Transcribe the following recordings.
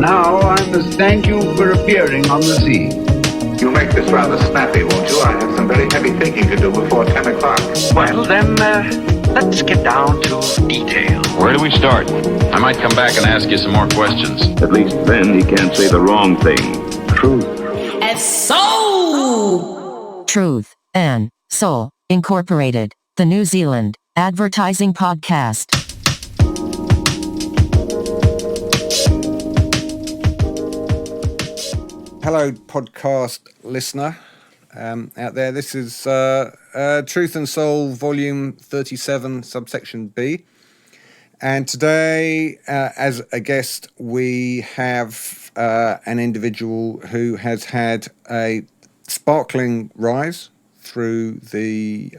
Now I must thank you for appearing on the scene. You'll make this rather snappy, won't you? I have some very heavy thinking to do before 10 o'clock. Well, then, let's get down to detail. Where do we start? I might come back and ask you some more questions. At least then he can't say the wrong thing. Truth. And Soul! Truth and Soul Incorporated, the New Zealand Advertising Podcast. Hello, podcast listener out there. This is Truth and Soul, Volume 37, Subsection B. And today, as a guest, we have an individual who has had a sparkling rise through the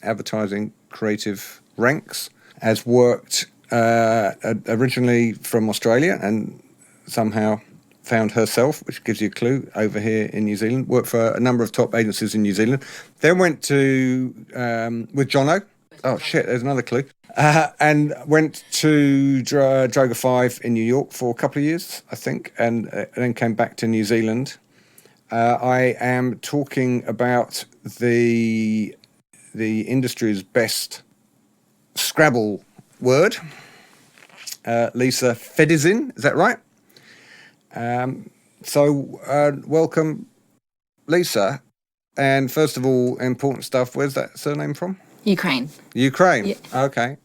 advertising creative ranks, has worked originally from Australia and somehow found herself, which gives you a clue, over here in New Zealand. Worked for a number of top agencies in New Zealand. Then went to, with Jono. Oh shit, there's another clue. And went to Droga 5 in New York for a couple of years, I think, and then came back to New Zealand. I am talking about the industry's best Scrabble word, Lisa Fedyszyn, is that right? Welcome, Lisa. And first of all, important stuff, where's that surname from? Ukraine. Ukraine? Yeah. Okay.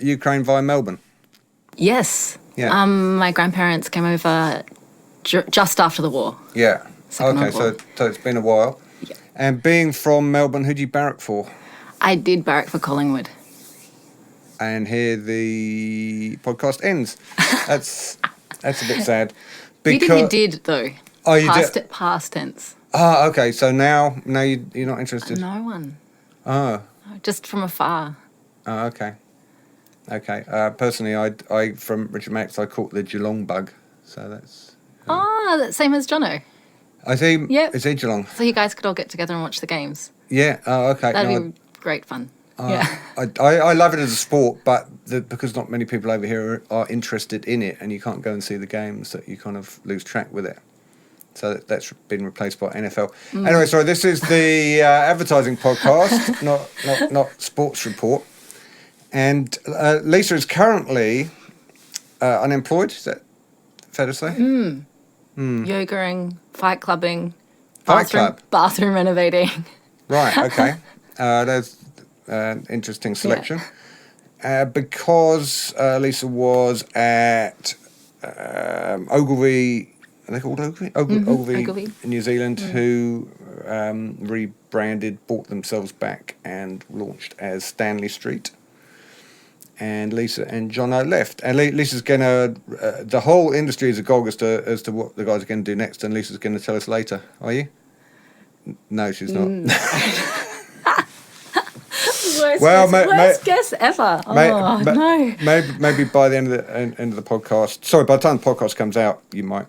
Ukraine via Melbourne? Yes. Yeah. My grandparents came over just after the war. Yeah. Second Okay, World so it's been a while. Yeah. And being from Melbourne, who do you barrack for? I did barrack for Collingwood. And here the podcast ends. That's a bit sad. You did though. Oh, you did? Past tense. Oh, okay. So now you're not interested? No one. Oh. Just from afar. Oh, okay. Okay. Personally, I from Richard Max, I caught the Geelong bug. So that's... the same as Jono. I see. Yep. Is he Geelong? So you guys could all get together and watch the games. Yeah. Oh, okay. That'd be great fun. Yeah. I love it as a sport, but because not many people over here are interested in it, and you can't go and see the games, that you kind of lose track with it. So that's been replaced by NFL. Anyway, sorry, this is the advertising podcast, not sports report. And Lisa is currently unemployed. Is that fair to say? Yogaing, fight clubbing, Club? bathroom renovating. Right. Okay. There's an interesting selection. Because Lisa was at Ogilvy. Are they called Ogilvy? Ogilvy in New Zealand, who rebranded, bought themselves back, and launched as Stanley Street. And Lisa and Jono left. And Lisa's going to... the whole industry is agog as to what the guys are going to do next, and Lisa's going to tell us later. Are you? No, she's not. Worst guess ever. No. Maybe by the end of the podcast. Sorry, by the time the podcast comes out, you might...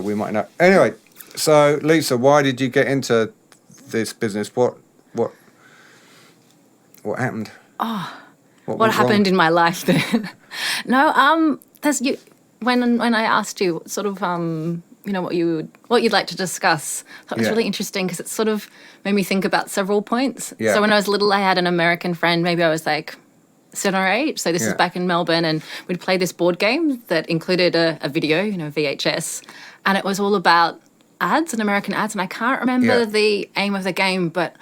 we might know. Anyway, so Lisa, why did you get into this business? What happened? What happened in my life then? No, there's you. When I asked you, sort of, what you'd like to discuss, that was really interesting because it sort of made me think about several points. Yeah. So when I was little, I had an American friend. Maybe I was like 7 or 8. So this is back in Melbourne, and we'd play this board game that included a video, VHS, and it was all about ads and American ads. And I can't remember the aim of the game, but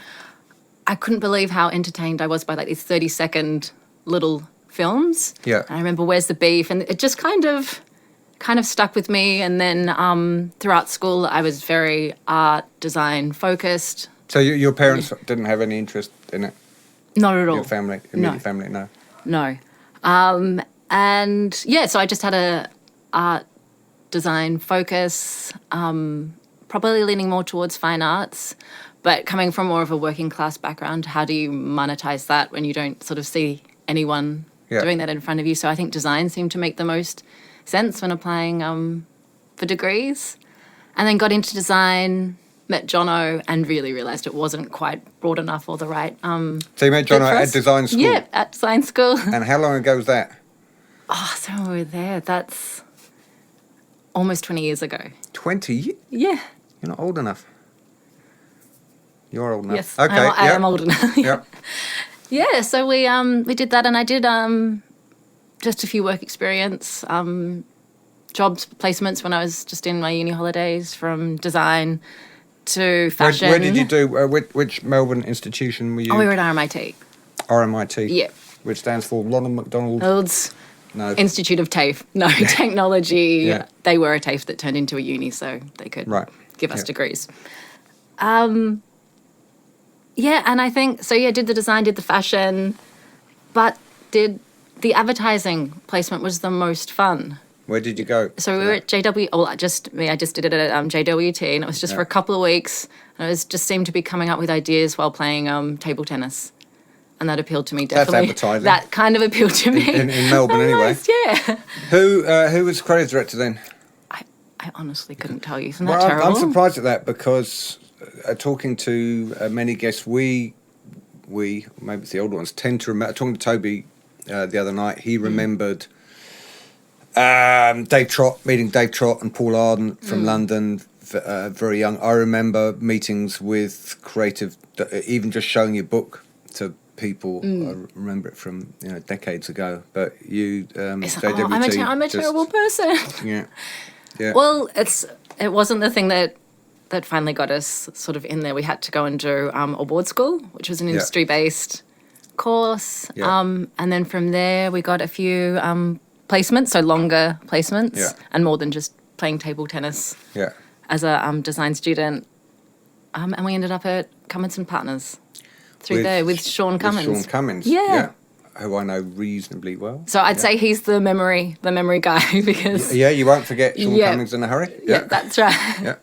I couldn't believe how entertained I was by like these 30-second little films. Yeah. And I remember Where's the Beef, and it just kind of stuck with me. And then throughout school, I was very art design focused. So your parents didn't have any interest in it? Not at all. Your family, immediate family, no. No. And yeah, so I just had a art design focus, probably leaning more towards fine arts, but coming from more of a working class background, how do you monetize that when you don't sort of see anyone doing that in front of you? So I think design seemed to make the most sense when applying for degrees. And then got into design, met Jono, and really realised it wasn't quite broad enough or the right... So you met Jono at design school? Yeah, at design school. And how long ago was that? Oh, so we were there. That's almost 20 years ago. 20? Yeah. You're not old enough. You're old enough. Yes. Okay. I am old enough. Yeah. Yeah. So we did that, and I did just a few work experience, jobs placements when I was just in my uni holidays, from design to fashion. Where did you do? Which Melbourne institution were you? Oh, we were at RMIT. RMIT. Yeah. Which stands for Ronald McDonald. Fields No. Institute of TAFE. No, technology. Yeah. They were a TAFE that turned into a uni, so they could give us Yeah. degrees. Yeah, and I think, so yeah, did the design, did the fashion, but did the advertising placement was the most fun. Where did you go? So we were at JW, I just did it at JWT, and it was just for a couple of weeks, and I just seemed to be coming up with ideas while playing table tennis. And that appealed to me, definitely. That's advertising. That kind of appealed to me. In Melbourne, anyway. Almost, yeah. Who was creative director then? I honestly couldn't tell you. Isn't that Well, terrible? I'm surprised at that because talking to many guests, we maybe it's the older ones, tend to remember. Talking to Toby the other night, he remembered meeting Dave Trott and Paul Arden from London, very young. I remember meetings with creative, even just showing your book to people. I remember it from decades ago. But you, JWT, I'm a terrible person. Yeah, yeah. Well, it wasn't the thing that finally got us sort of in there. We had to go and do a board school, which was an industry-based course. Yeah. And then from there, we got a few placements, so longer placements, and more than just playing table tennis as a design student. And we ended up at Cummins and Partners with Sean Cummins. With Sean Cummins, yeah. Who I know reasonably well. So I'd say he's the memory guy because... Yeah, you won't forget Sean Cummins in a hurry. Yeah, that's right. Yeah.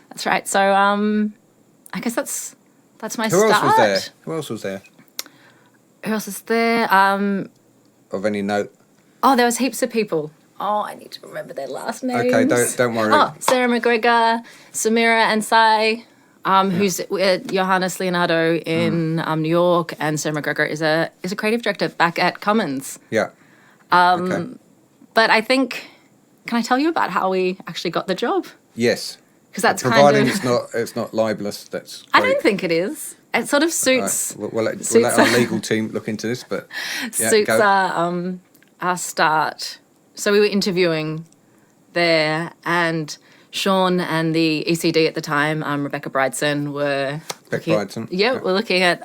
That's right. So I guess that's my Who start. else was there? Who else was there? Who else is there? Of any note? Oh, there was heaps of people. Oh, I need to remember their last names. Okay, don't worry. Oh, Sarah McGregor, Samira Ansai, who's with Johannes Leonardo in New York, and Sarah McGregor is a creative director back at Cummins. Yeah. Okay. But I think, can I tell you about how we actually got the job? Yes. Because that's providing kind of... it's not libelous. That's great. I don't think it is. It sort of suits. We'll let our legal team look into this, but suits our start. So we were interviewing there, and Sean and the ECD at the time, Rebecca Brightson, were we're looking at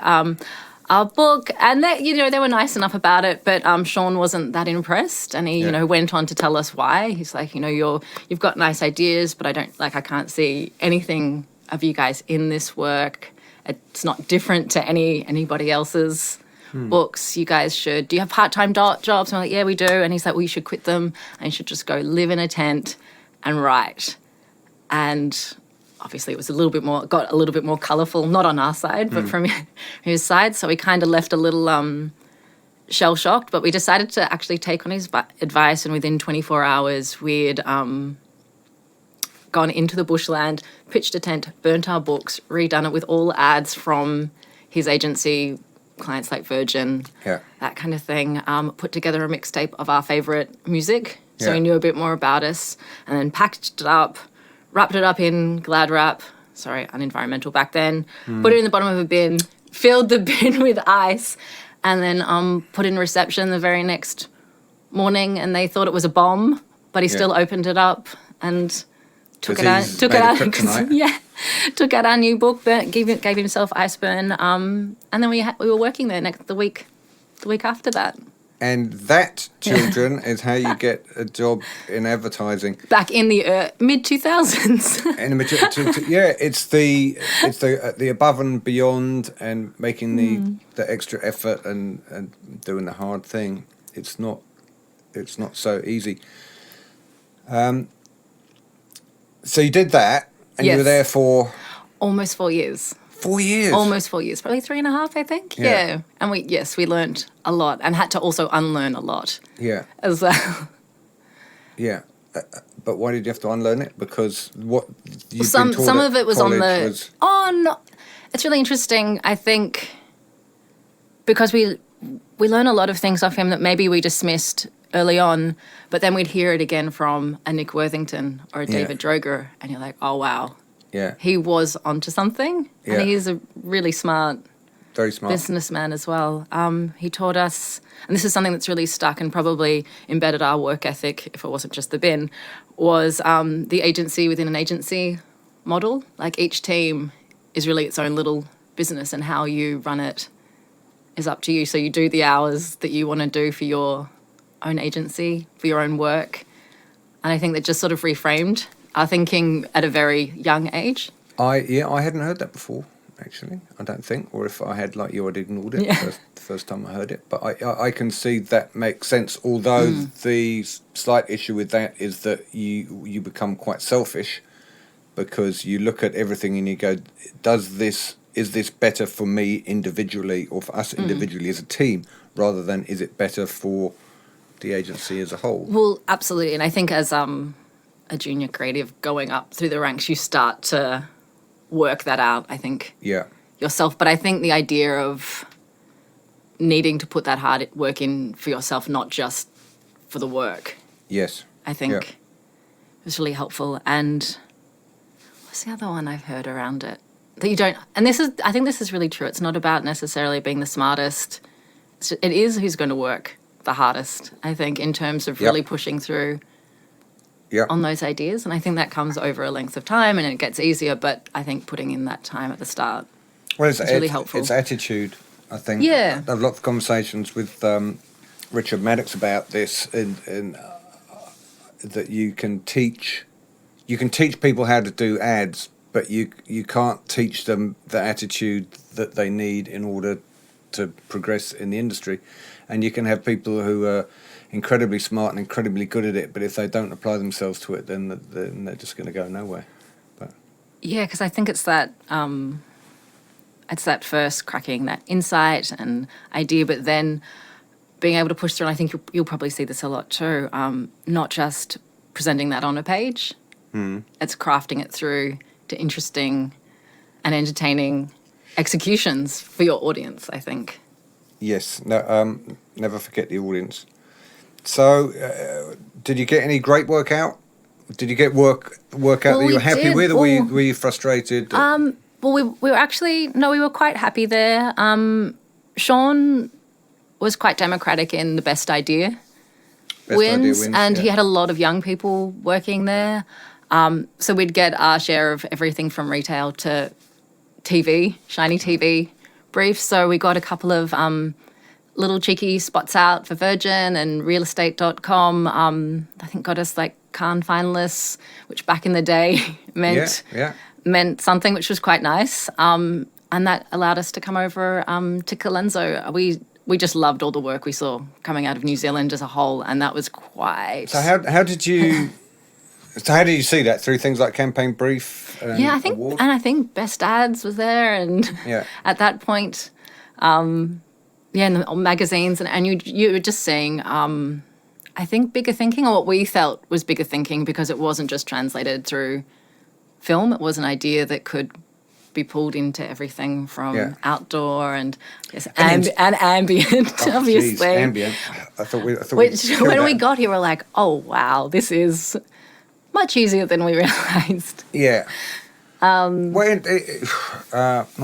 our book, and they were nice enough about it, but Sean wasn't that impressed, and he went on to tell us why. He's like, you've got nice ideas, but I can't see anything of you guys in this work. It's not different to anybody else's books. You guys should. Do you have part-time jobs? And I'm like, yeah, we do. And he's like, well, you should quit them and you should just go live in a tent and write. And obviously it was got a little bit more colourful, not on our side, but from his side. So we kind of left a little shell-shocked, but we decided to actually take on his advice, and within 24 hours we'd gone into the bushland, pitched a tent, burnt our books, redone it with all ads from his agency, clients like Virgin, that kind of thing, put together a mixtape of our favourite music, so he knew a bit more about us, and then packaged it up, wrapped it up in Glad Wrap, unenvironmental back then, put it in the bottom of a bin, filled the bin with ice, and then put in reception the very next morning, and they thought it was a bomb, but he still opened it up and took out our new book, gave himself iceburn, and then we were working there the week after that. And that, children, is how you get a job in advertising. Back in the mid 2000s. It's the above and beyond, and making the extra effort and doing the hard thing. It's not so easy. So you did that, and you were there for almost 4 years. 4 years. Almost 4 years, probably 3.5, I think. Yeah. And we learnt a lot, and had to also unlearn a lot. Yeah. As well. Yeah. But why did you have to unlearn it? Because what you've some been taught of it was on the was... no. It's really interesting, I think, because we learn a lot of things off him that maybe we dismissed early on, but then we'd hear it again from a Nick Worthington or a David Droga, and you're like, oh, wow. Yeah. He was onto something. Yeah. And he's a really smart Very smart businessman as well. He taught us, and this is something that's really stuck and probably embedded our work ethic, if it wasn't just the bin, was the agency within an agency model. Like each team is really its own little business, and how you run it is up to you. So you do the hours that you want to do for your own agency, for your own work. And I think that just sort of reframed our thinking at a very young age. I hadn't heard that before, actually. I don't think, or if I had, like you, I'd ignored it the first time I heard it. But I can see that makes sense. Although the slight issue with that is that you become quite selfish, because you look at everything and you go, is this better for me individually or for us individually as a team, rather than is it better for the agency as a whole? Well, absolutely. And I think as a junior creative going up through the ranks, you start to work that out, I think, yourself. But I think the idea of needing to put that hard work in for yourself, not just for the work. Yes. I think was really helpful. And what's the other one I've heard around it? That you don't, and I think this is really true. It's not about necessarily being the smartest. It is who's going to work the hardest, I think, in terms of really pushing through on those ideas. And I think that comes over a length of time and it gets easier. But I think putting in that time at the start is really helpful. It's attitude, I think. Yeah. I've had lots of conversations with Richard Maddox about this, and that you can teach people how to do ads, but you can't teach them the attitude that they need in order to progress in the industry. And you can have people who are incredibly smart and incredibly good at it, but if they don't apply themselves to it, then they're just going to go nowhere. But yeah, because I think it's that first cracking that insight and idea, but then being able to push through. And I think you'll probably see this a lot too. Not just presenting that on a page, it's crafting it through to interesting and entertaining executions for your audience, I think. Yes, no, never forget the audience. So, did you get any great work out? Did you get work out that you were happy with, or were you frustrated? Well, we were actually, we were quite happy there. Sean was quite democratic in the best idea wins, and he had a lot of young people working there. So we'd get our share of everything from retail to TV, shiny TV briefs. So we got a couple of little cheeky spots out for Virgin and realestate.com. I think got us like Cannes finalists, which back in the day meant something, which was quite nice. And that allowed us to come over to Colenso. We just loved all the work we saw coming out of New Zealand as a whole, and that was quite... So how did you... So how did you see that? Through things like Campaign Brief and Award? I think Best Ads was there, and at that point, in the magazines, and you were just seeing, I think, bigger thinking, or what we felt was bigger thinking, because it wasn't just translated through film. It was an idea that could be pulled into everything from outdoor and ambient, obviously. Geez, ambient. I thought which when we got here, we're like, oh wow, this is much easier than we realised. Yeah. Not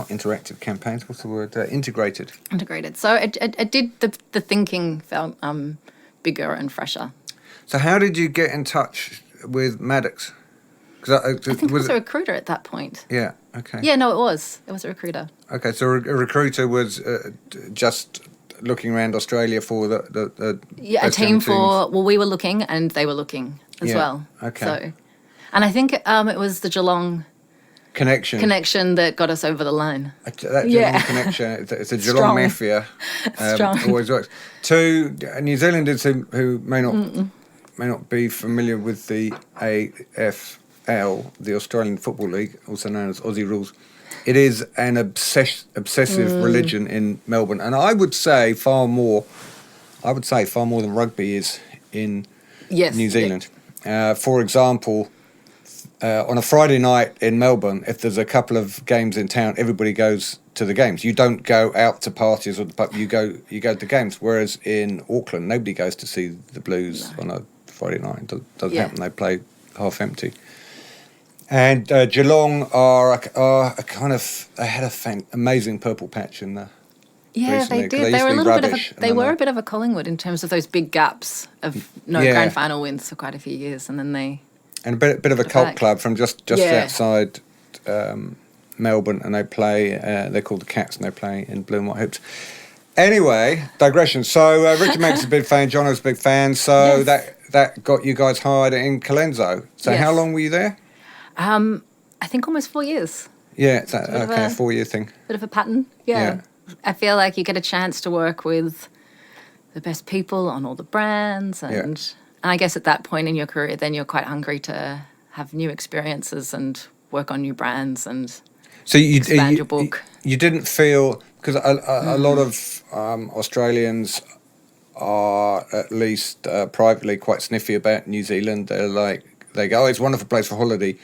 interactive campaigns. What's the word? Integrated. Integrated. So it did the thinking felt bigger and fresher. So how did you get in touch with Maddox? I think it was a recruiter at that point. Yeah. Okay. Yeah. No, it was. It was a recruiter. Okay. So a recruiter was just looking around Australia for the a team for. Well, we were looking and they were looking as well. Okay. So, and I think it was the Geelong connection that got us over the line. That Geelong connection, it's a Geelong mafia. Always works. To New Zealanders who may not be familiar with the AFL, the Australian Football League, also known as Aussie Rules, it is an obsessive religion in Melbourne, and I would say far more than rugby is in New Zealand. For example, on a Friday night in Melbourne, if there's a couple of games in town, everybody goes to the games. You don't go out to parties or the pub. You go to the games. Whereas in Auckland, nobody goes to see the Blues on a Friday night. It doesn't happen. They play half empty. And Geelong are a kind of, they had amazing purple patch in the. Yeah, recently, they 'cause did. they They were a used to be little bit of rubbish, a. They and were then a bit of a Collingwood in terms of those big gaps of no Yeah. grand final wins for quite a few years, and then they. and a bit of a cult back. club from just Yeah. outside Melbourne, and they play. They're called the Cats, and they play in blue and white hoops. Anyway, digression. So Richard Meg's a big fan. Jono's a big fan. So Yes. that got you guys hired in Colenso. So Yes. how long were you there? I think almost 4 years. Yeah, it's that, Bit of okay, a- 4 year thing. Bit of a pattern. Yeah. I feel like you get a chance to work with the best people on all the brands, and I guess at that point in your career, then you're quite hungry to have new experiences and work on new brands and. So you expand your book. You didn't feel, because a lot of Australians are at least privately quite sniffy about New Zealand. They're like, they go, oh, it's a wonderful place for holiday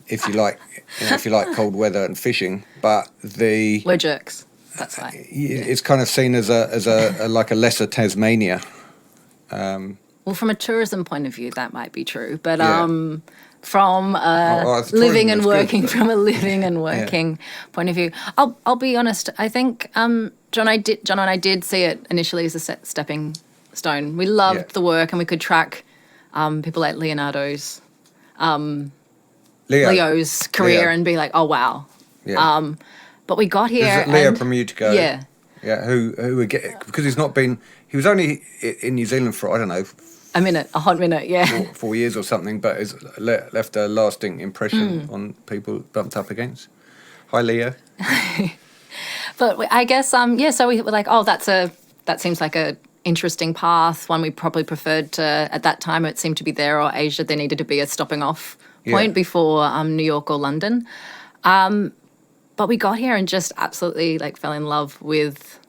if you like, if you like cold weather and fishing. But We're jerks. That's why. it's kind of seen as a like a lesser Tasmania. Well, from a tourism point of view, that might be true, but Yeah. from tourism living and is good, working, but- from a living and working point of view, I'll be honest. I think John and I did see it initially as a stepping stone. We loved the work, and we could track people like Leo's career Leo. and be like, oh wow. Yeah. But we got here. Is it Leo and- from Utica? Yeah. Yeah, who again, because he's not been, he was only in New Zealand for, I don't know, A hot minute, yeah. 4 years or something, but has left a lasting impression on people bumped up against. Hi, Leo. But I guess, so we were like, oh, that seems like a interesting path, one we probably preferred to, at that time it seemed to be there, or Asia, there needed to be a stopping off point before New York or London. But we got here and just absolutely like fell in love with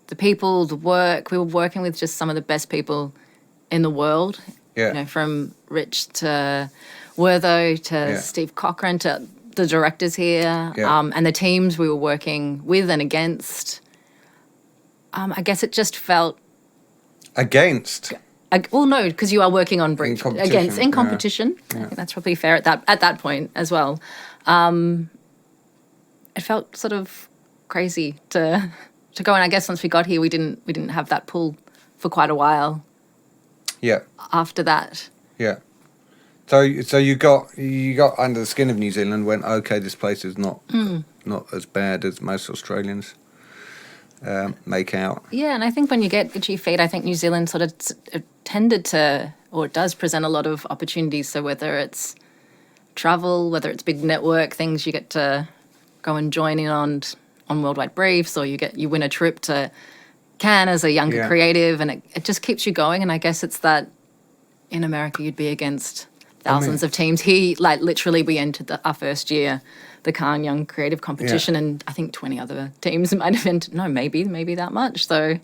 the people, the work. We were working with just some of the best people in the world. Yeah. You know, from Rich to Wertho to Steve Cochran to the directors here, and the teams we were working with and against. I guess it just felt Against. well, no, because you are working on In competition, against in yeah. competition. I think that's probably fair at that point as well. It felt sort of crazy to go, and I guess once we got here, we didn't have that pull for quite a while Yeah, after that. yeah. So you got under the skin of New Zealand, went, okay, this place is not as bad as most Australians make out. Yeah, and I think when you get itchy feet, I think New Zealand sort of tended to, or it does present a lot of opportunities. So whether it's travel, whether it's big network things, you get to go and join in on worldwide briefs, or you win a trip to Cannes as a younger creative, and it just keeps you going. And I guess it's that in America you'd be against thousands of teams. Here, like literally, we entered our first year, the Cannes Young Creative Competition, and I think 20 other teams might have entered. No, maybe that much. So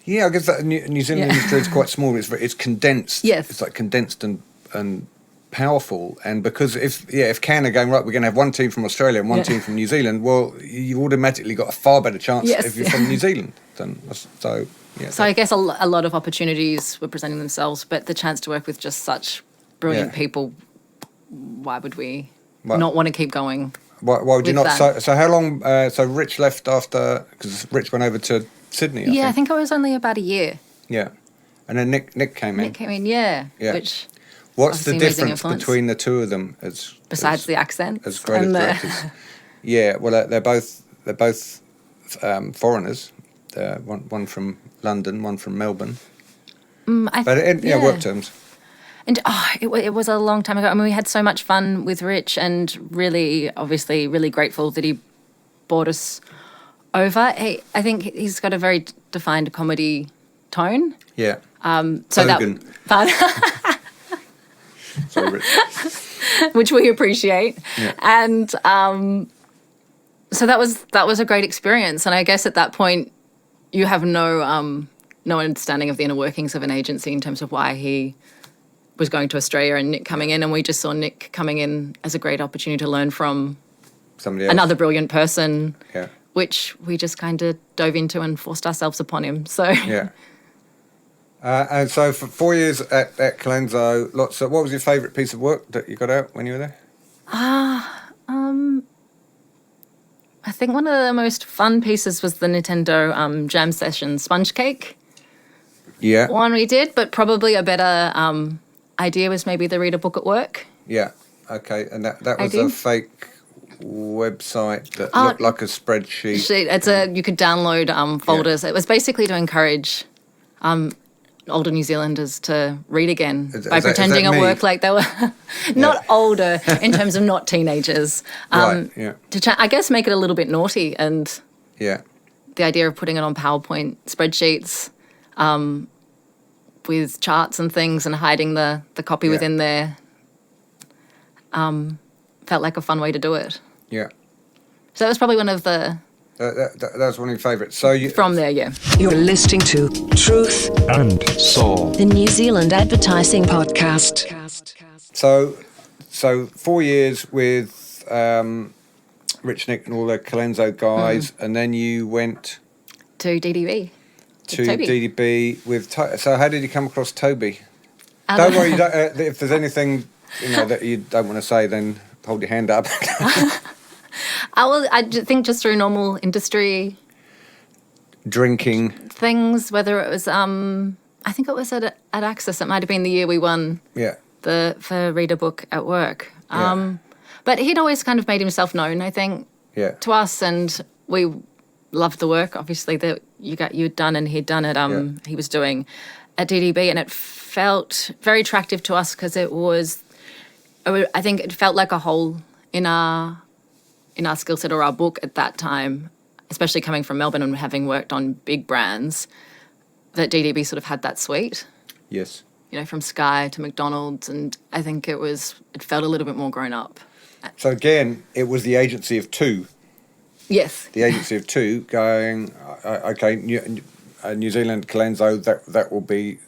Yeah, I guess that New Zealand industry is quite small. It's condensed. Yes. It's like condensed and powerful. And because if Cannes are going, right, we're going to have one team from Australia and one team from New Zealand, well, you've automatically got a far better chance if you're from New Zealand. So I guess a lot of opportunities were presenting themselves, but the chance to work with just such brilliant people, why would we not want to keep going? Why would you with not? that? So how long? So Rich left after, because Rich went over to Sydney. I think it was only about a year. Yeah, and then Nick came in. Nick came in, yeah. Which what's the obviously amazing difference influence. between the two of them Besides the accent as creative directors? Yeah, well, they're both foreigners. One from London, one from Melbourne. But in work terms. And it was a long time ago. I mean, we had so much fun with Rich, and obviously really grateful that he brought us over. I think he's got a very defined comedy tone. Yeah. So Hogan. that, Sorry, Rich. which we appreciate, Yeah. and so that was a great experience. And I guess at that point, you have no understanding of the inner workings of an agency in terms of why he was going to Australia and Nick coming in, and we just saw Nick coming in as a great opportunity to learn from Somebody else. another brilliant person, Yeah. which we just kind of dove into and forced ourselves upon him. So Yeah. And so for 4 years at Colenso, lots of, what was your favourite piece of work that you got out when you were there? I think one of the most fun pieces was the Nintendo Jam Session Sponge Cake Yeah. one we did, but probably a better idea was maybe the Read a Book at Work. Yeah. Okay. And that was I a do. fake website that looked like a spreadsheet. You could download folders. It was basically to encourage older New Zealanders to read again by pretending at me? work like they were not older in terms of not teenagers. Right, yeah. I guess make it a little bit naughty, and Yeah. the idea of putting it on PowerPoint spreadsheets with charts and things and hiding the copy Yeah. within there felt like a fun way to do it. Yeah. So that was probably one of the That was one of your favourites. So you, from there, yeah. You're listening to Truth and Soul. the New Zealand Advertising Podcast. So 4 years with Rich, Nick and all the Colenso guys, and then you went To DDB. to Toby. DDB with so how did you come across Toby? Don't worry, if there's anything that you don't want to say, then hold your hand up. I think just through normal industry Drinking. things, whether it was, I think it was at Access. It might have been the year we won Yeah. for Read a Book at Work. Yeah. But he'd always kind of made himself known, I think, Yeah. to us, and we loved the work, obviously, that you'd done and he'd done it. He was doing at DDB, and it felt very attractive to us because I think it felt like a hole in our skill set or our book at that time, especially coming from Melbourne and having worked on big brands, that DDB sort of had that suite, Yes. from Sky to McDonald's, and I think it felt a little bit more grown up. So again, it was the agency of two. Yes. The agency of two going, okay, New Zealand Colenso, that will be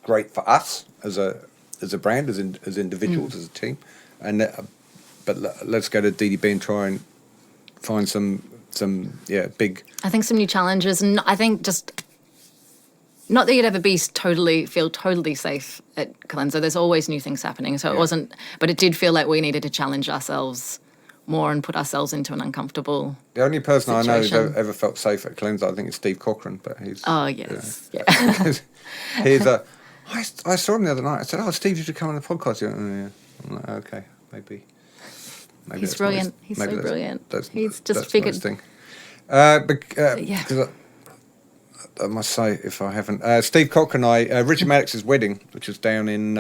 great for us as a brand, as individuals, as a team, and but let's go to DDB and try and find some big. I think some new challenges, and I think just not that you'd ever feel totally safe at Colenso. There's always new things happening, so it wasn't. But it did feel like we needed to challenge ourselves more and put ourselves into an uncomfortable. The only person I know who's situation. ever felt safe at Colenso, I think, is Steve Cochran, but he's. Oh yes, yeah. He's a. I saw him the other night. I said, "Oh, Steve, you should come on the podcast." He went, "Oh, yeah." I'm like, "Okay, maybe." He's that's brilliant. nice. He's Maybe so that's- brilliant. That's, He's just that's figured. Nice thing. Yeah. Because I must say, if I haven't, Steve Cochran and I, Richard Maddox's wedding, which was down in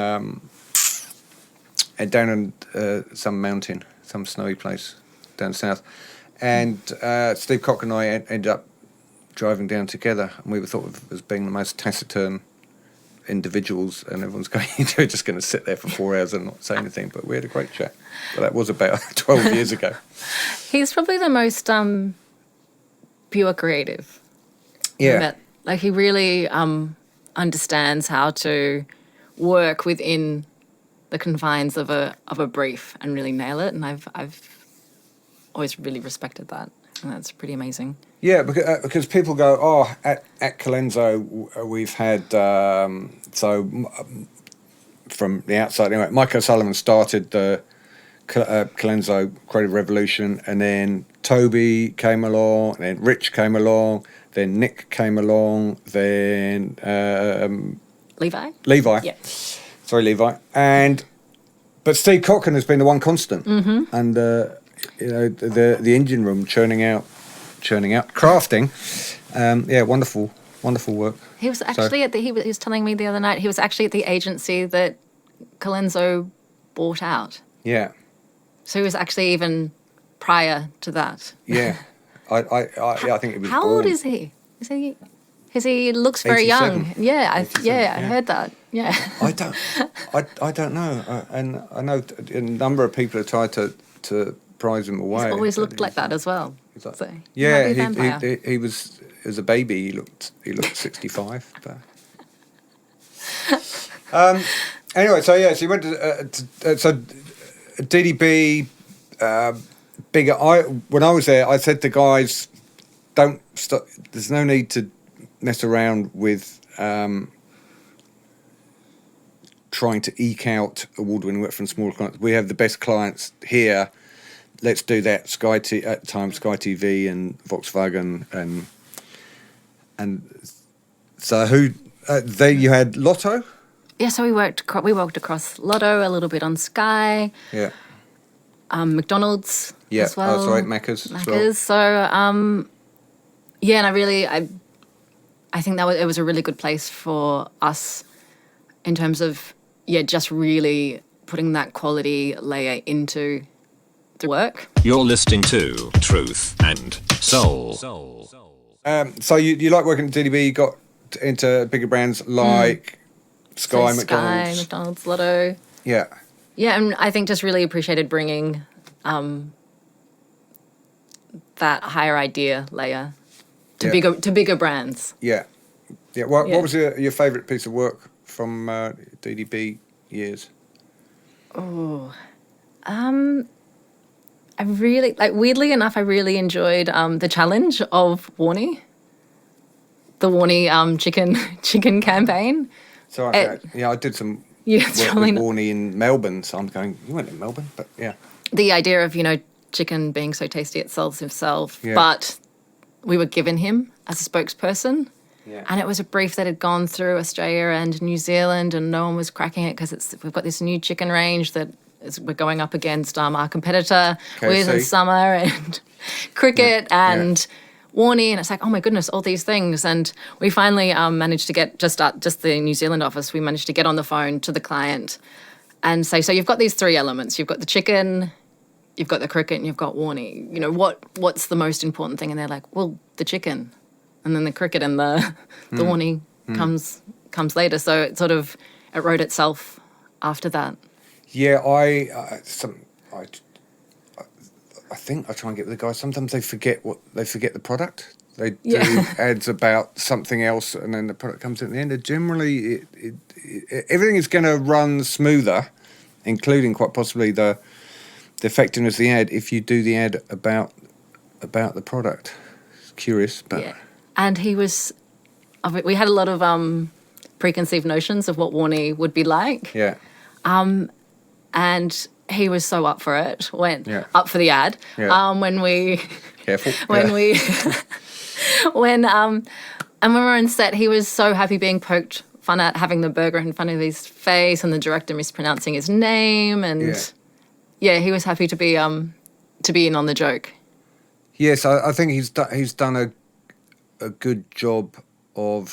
some mountain, some snowy place down south, and Steve Cochran and I ended up driving down together, and we were thought of as being the most taciturn individuals, and everyone's going, you're just going to sit there for 4 hours and not say anything. But we had a great chat. But that was about 12 years ago. He's probably the most pure creative. Yeah. But, like, he really understands how to work within the confines of a brief and really nail it. And I've always really respected that, and that's pretty amazing. Yeah, because people go, oh, at Colenso we've had from the outside anyway. Mike O'Sullivan started the Colenso Creative Revolution, and then Toby came along, and then Rich came along, then Nick came along, then Levi? Levi. Yeah. Sorry, Levi. But Steve Cochran has been the one constant, and the engine room churning out, crafting. Wonderful work. He was actually he was telling me the other night, he was actually at the agency that Colenso bought out. Yeah, So he was actually even prior to that. yeah. I think it was. How old is he? He looks very 87. young. Yeah, 87, I heard that. Yeah. I don't know, and I know a number of people have tried to prize him away. He's always looked like that as well. He's like, So, he might yeah, be a vampire. he was as a baby. He looked 65. But. Anyway, so you went to so DDB bigger. When I was there, I said to guys, don't stop. There's no need to mess around with trying to eke out award-winning work from smaller clients. We have the best clients here. Let's do that. At the time, Sky TV and Volkswagen and so who? You had Lotto. Yeah, so we worked across Lotto, a little bit on Sky. Yeah. McDonald's as well. Oh, sorry, Macca's as well. So, and I think it was a really good place for us in terms of, just really putting that quality layer into the work. You're listening to Truth and Soul. So you like working at DDB, you got into bigger brands like Sky, McDonald's. Sky, McDonald's, Lotto. Yeah. Yeah, and I think just really appreciated bringing that higher idea layer to bigger brands. Yeah. Yeah. What was your favourite piece of work from DDB years? I really, weirdly enough, I really enjoyed the challenge of Warnie. The Warnie chicken campaign. So I did some work with Warnie in Melbourne, so I'm going, you went to Melbourne, but yeah. The idea of, chicken being so tasty it sells himself, but we were given him as a spokesperson. Yeah. And it was a brief that had gone through Australia and New Zealand, and no one was cracking it because we've got this new chicken range that we're going up against our competitor with in summer and cricket and Warnie, and it's like, oh my goodness, all these things. And we finally managed to get just the New Zealand office. We managed to get on the phone to the client and say, so you've got these three elements. You've got the chicken, you've got the cricket, and you've got Warnie. What's the most important thing? And they're like, well, the chicken, and then the cricket and the Warnie comes later. So it it wrote itself after that. Yeah, I think I try and get with the guys. Sometimes they forget the product. They do ads about something else, and then the product comes at the end. Generally, everything is going to run smoother, including quite possibly the effectiveness of the ad if you do the ad about the product. It's curious, but and we had a lot of preconceived notions of what Warnie would be like. Yeah. And he was so up for it, up for the ad. Yeah. When we when we when we were on set, he was so happy being poked fun at, having the burger in front of his face and the director mispronouncing his name, and he was happy to be in on the joke. Yes, I think he's done a good job of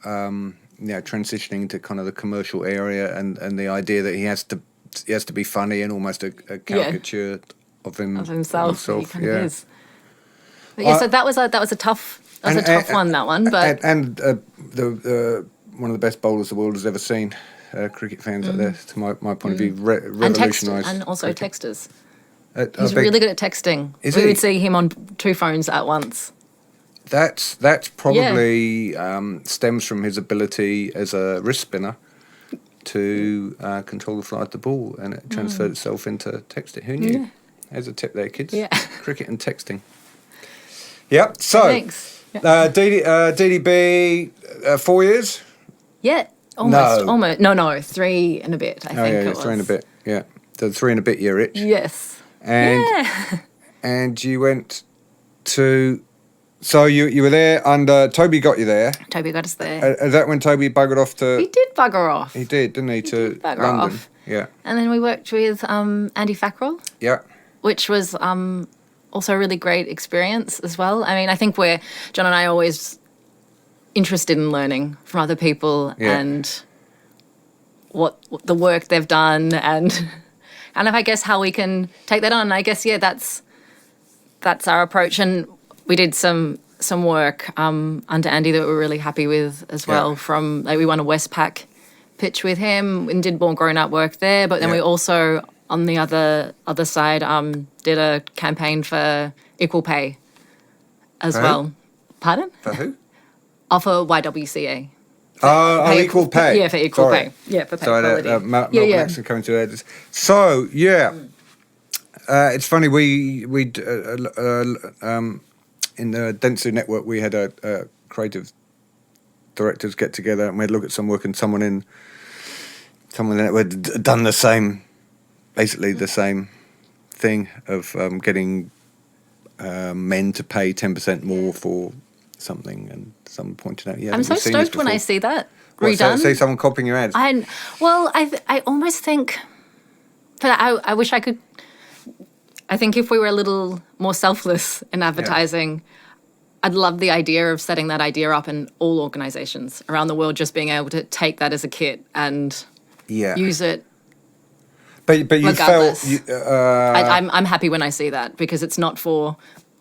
transitioning to kind of the commercial area and the idea that he has to be funny and almost a caricature of himself. He kind of is. But so that was a tough one, that one. But the one of the best bowlers the world has ever seen. Cricket fans out there, to my point of view, revolutionised. And also cricket. Texters. He's really good at texting. We would see him on two phones at once. That's probably stems from his ability as a wrist spinner to control the flight of the ball, and it transferred itself into texting. Who knew? There's a tip there, kids. Yeah. Cricket and texting. Yep. So, thanks. DDB, 4 years? Yeah. Almost. No, 3 and a bit, I think it was. 3 and a bit, yeah. The 3 and a bit year itch. Yes. And you went to... So you were there under... Toby got you there. Toby got us there. Is that when Toby buggered off to... He did bugger off. He did, didn't he, to London? Off. Yeah. And then we worked with Andy Fackrell. Yeah. Which was also a really great experience as well. I mean, I think John and I are always interested in learning from other people and what the work they've done and kind of, I guess, how we can take that on. I guess, that's our approach. And we did some work under Andy that we're really happy with as well. From we won a Westpac pitch with him and did more grown-up work there. But then we also, on the other side, did a campaign for equal pay as well. Pardon? For who? For YWCA. Equal pay. Yeah, for equal Sorry. pay. Yeah, for pay Sorry, quality. Melbourne accent coming to there. So, yeah. It's funny, we in the Dentsu network, we had a creative directors get together and we'd look at some work, and someone in the network had done basically the same thing of getting men to pay 10% more for something, and someone pointed out, I'm so stoked when I see that redone. See someone copying your ads. I almost think, but I wish I could. I think if we were a little more selfless in advertising, I'd love the idea of setting that idea up in all organizations around the world, just being able to take that as a kit and use it. But you regardless. felt I'm happy when I see that, because it's not for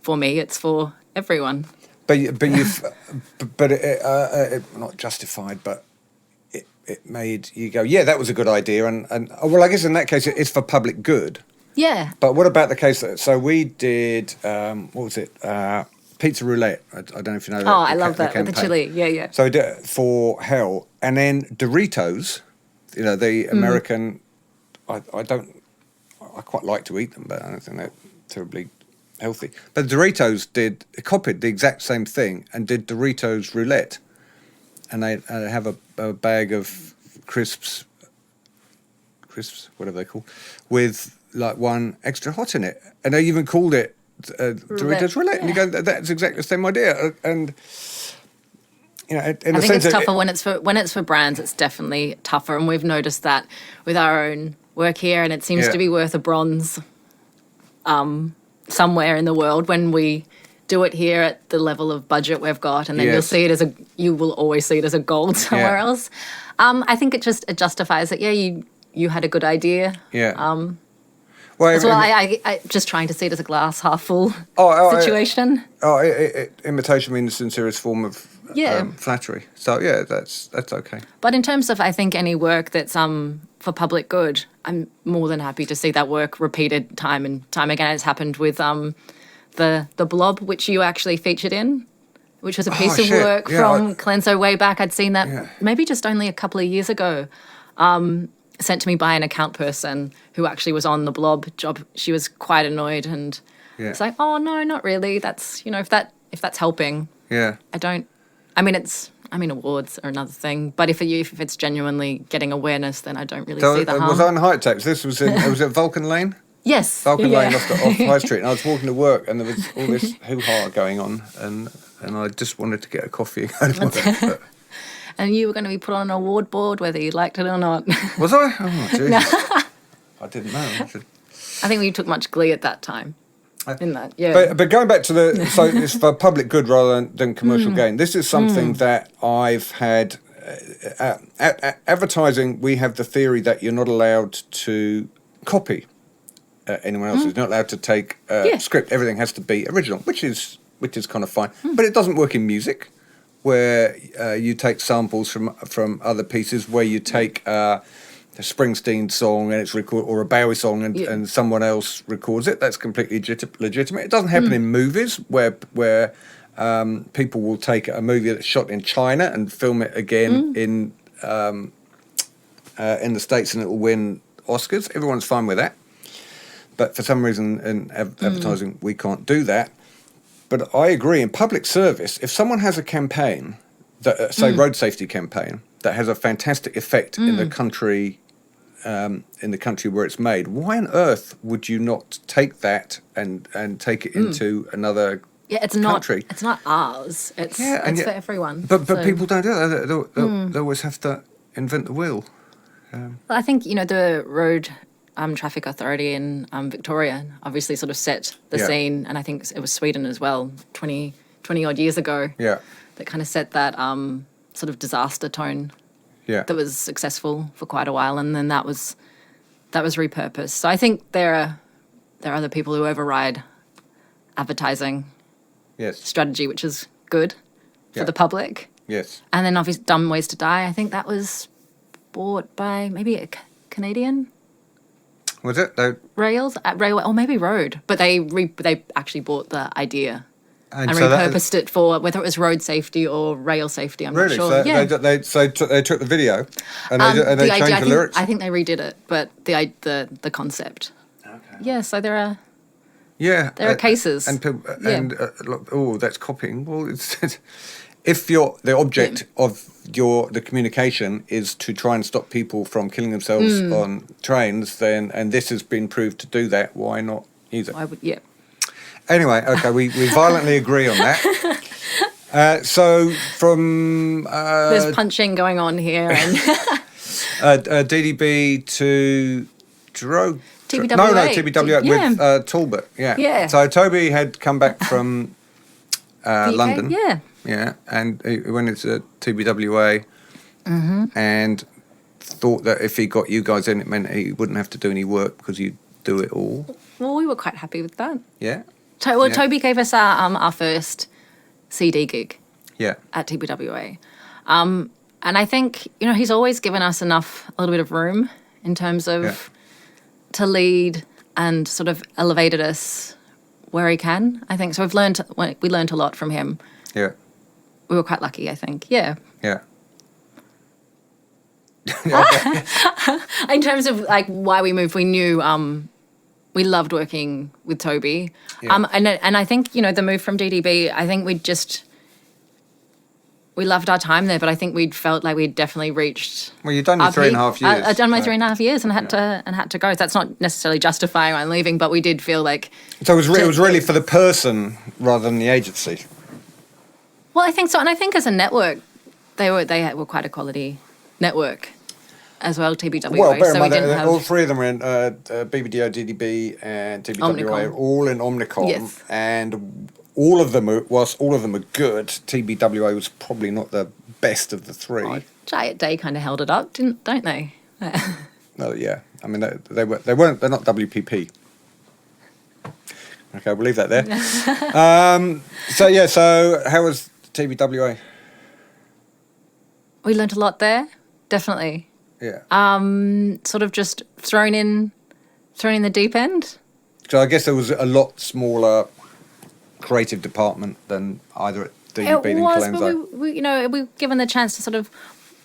me, it's for everyone. But it not justified, but it made you go, yeah, that was a good idea, and I guess in that case it's for public good. Yeah. But what about the case so we did what was it? Pizza roulette. I don't know if you know that. Oh, I love that with the chili. Yeah. So we did it for Hell, and then Doritos, the American. I quite like to eat them, but I don't think they're terribly healthy. But Doritos copied the exact same thing and did Doritos roulette, and they have a bag of crisps, whatever they're called, with like one extra hot in it, and they even called it Doritos roulette. And you go, that's exactly the same idea, and. I think it's tougher when it's for brands. It's definitely tougher, and we've noticed that with our own work here, and it seems to be worth a bronze somewhere in the world when we do it here at the level of budget we've got, and then you will always see it as a gold somewhere else. I think it justifies it. Yeah, you had a good idea. Yeah. I just trying to see it as a glass half full situation. Imitation means the sincerest form of flattery. So that's okay. But in terms of, I think, any work that's for public good, I'm more than happy to see that work repeated time and time again. It's happened with the Blob, which you actually featured in, which was a piece of work from Cleanso way back. I'd seen that maybe just only a couple of years ago. Sent to me by an account person who actually was on the Blob job. She was quite annoyed, and it's like, oh no, not really. That's if that's helping. Yeah. Awards are another thing, but if it's genuinely getting awareness, then I don't really see the harm. Was I on High Techs? This was at Vulcan Lane. Yes. Vulcan Lane off High Street, and I was walking to work, and there was all this hoo-ha going on, and I just wanted to get a coffee and go to work. And you were going to be put on an award board, whether you liked it or not. Was I? Oh, jeez. I didn't know. I think we took much glee at that time. In that, yeah. But going back to so it's for public good rather than commercial gain. This is something that I've had. Advertising, we have the theory that you're not allowed to copy anyone else's. You're not allowed to take script. Everything has to be original, which is kind of fine. But it doesn't work in music, where you take samples from other pieces, where you take a Springsteen song and it's or a Bowie song and someone else records it. That's completely legitimate. It doesn't happen in movies where people will take a movie that's shot in China and film it again in the States, and it will win Oscars. Everyone's fine with that. But for some reason in advertising, we can't do that. But I agree, in public service, if someone has a campaign, that say road safety campaign, that has a fantastic effect in the country where it's made, why on earth would you not take that and take it into another country? It's not ours. It's for everyone. But people don't do that. They always have to invent the wheel. Well, I think the road traffic authority in Victoria obviously sort of set the scene, and I think it was Sweden as well 20 odd years ago that kind of set that sort of disaster tone that was successful for quite a while, and then that was repurposed. So I think there are other people who override advertising strategy, which is good for the public. Yes. And then obviously Dumb Ways to Die, I think that was bought by maybe a Canadian. Was it? Railway, or maybe Road, but they actually bought the idea and so repurposed it for whether it was road safety or rail safety. I'm really? not sure. So they took the video and they changed the lyrics? I think they redid it, but the concept. Okay. Yeah, so there are there are cases. And that's copying. Well, it's if the object of the communication is to try and stop people from killing themselves on trains, and this has been proved to do that, why not use it? Anyway, okay, we violently agree on that. So from there's punching going on here, and DDB to Droga. TBWA. TBWA with Talbot. Yeah. So Toby had come back from London. Yeah, and he went into TBWA and thought that if he got you guys in, it meant he wouldn't have to do any work because you'd do it all. Well, we were quite happy with that. Yeah. Toby gave us our first CD gig. Yeah. At TBWA, and I think he's always given us a little bit of room in terms of to lead and sort of elevated us where he can. I think so. We learned a lot from him. Yeah. We were quite lucky, I think. Yeah. Yeah. In terms of like why we moved, we knew we loved working with Toby. Yeah. And I think, the move from DDB, I think we loved our time there, but I think we'd felt like we'd definitely reached. Well, you've done your 3.5 years. I'd done my 3.5 years and had to go. So that's not necessarily justifying my leaving, but we did feel like. So it was really for the person rather than the agency. Well, I think so, and I think as a network, they were quite a quality network as well. TBWA. Well, bear in so mind all three of them were in BBDO, DDB, and TBWA, Omnicom. all in Omnicom, Yes. and whilst all of them were good, TBWA was probably not the best of the three. Oh, Giant Day kind of held it up, don't they? No, yeah. I mean, they're not WPP. Okay, we'll leave that there. So how was TBWA? We learnt a lot there, definitely. Yeah. Sort of just thrown in the deep end. So I guess there was a lot smaller creative department than either at DDB It than was, Colenso. but we were given the chance to sort of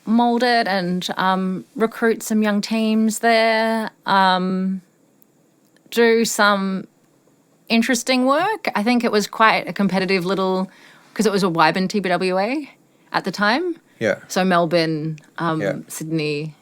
mould it and recruit some young teams there, do some interesting work. I think it was quite a competitive because it was a Wyburn TBWA at the time. Yeah. So Melbourne, Sydney,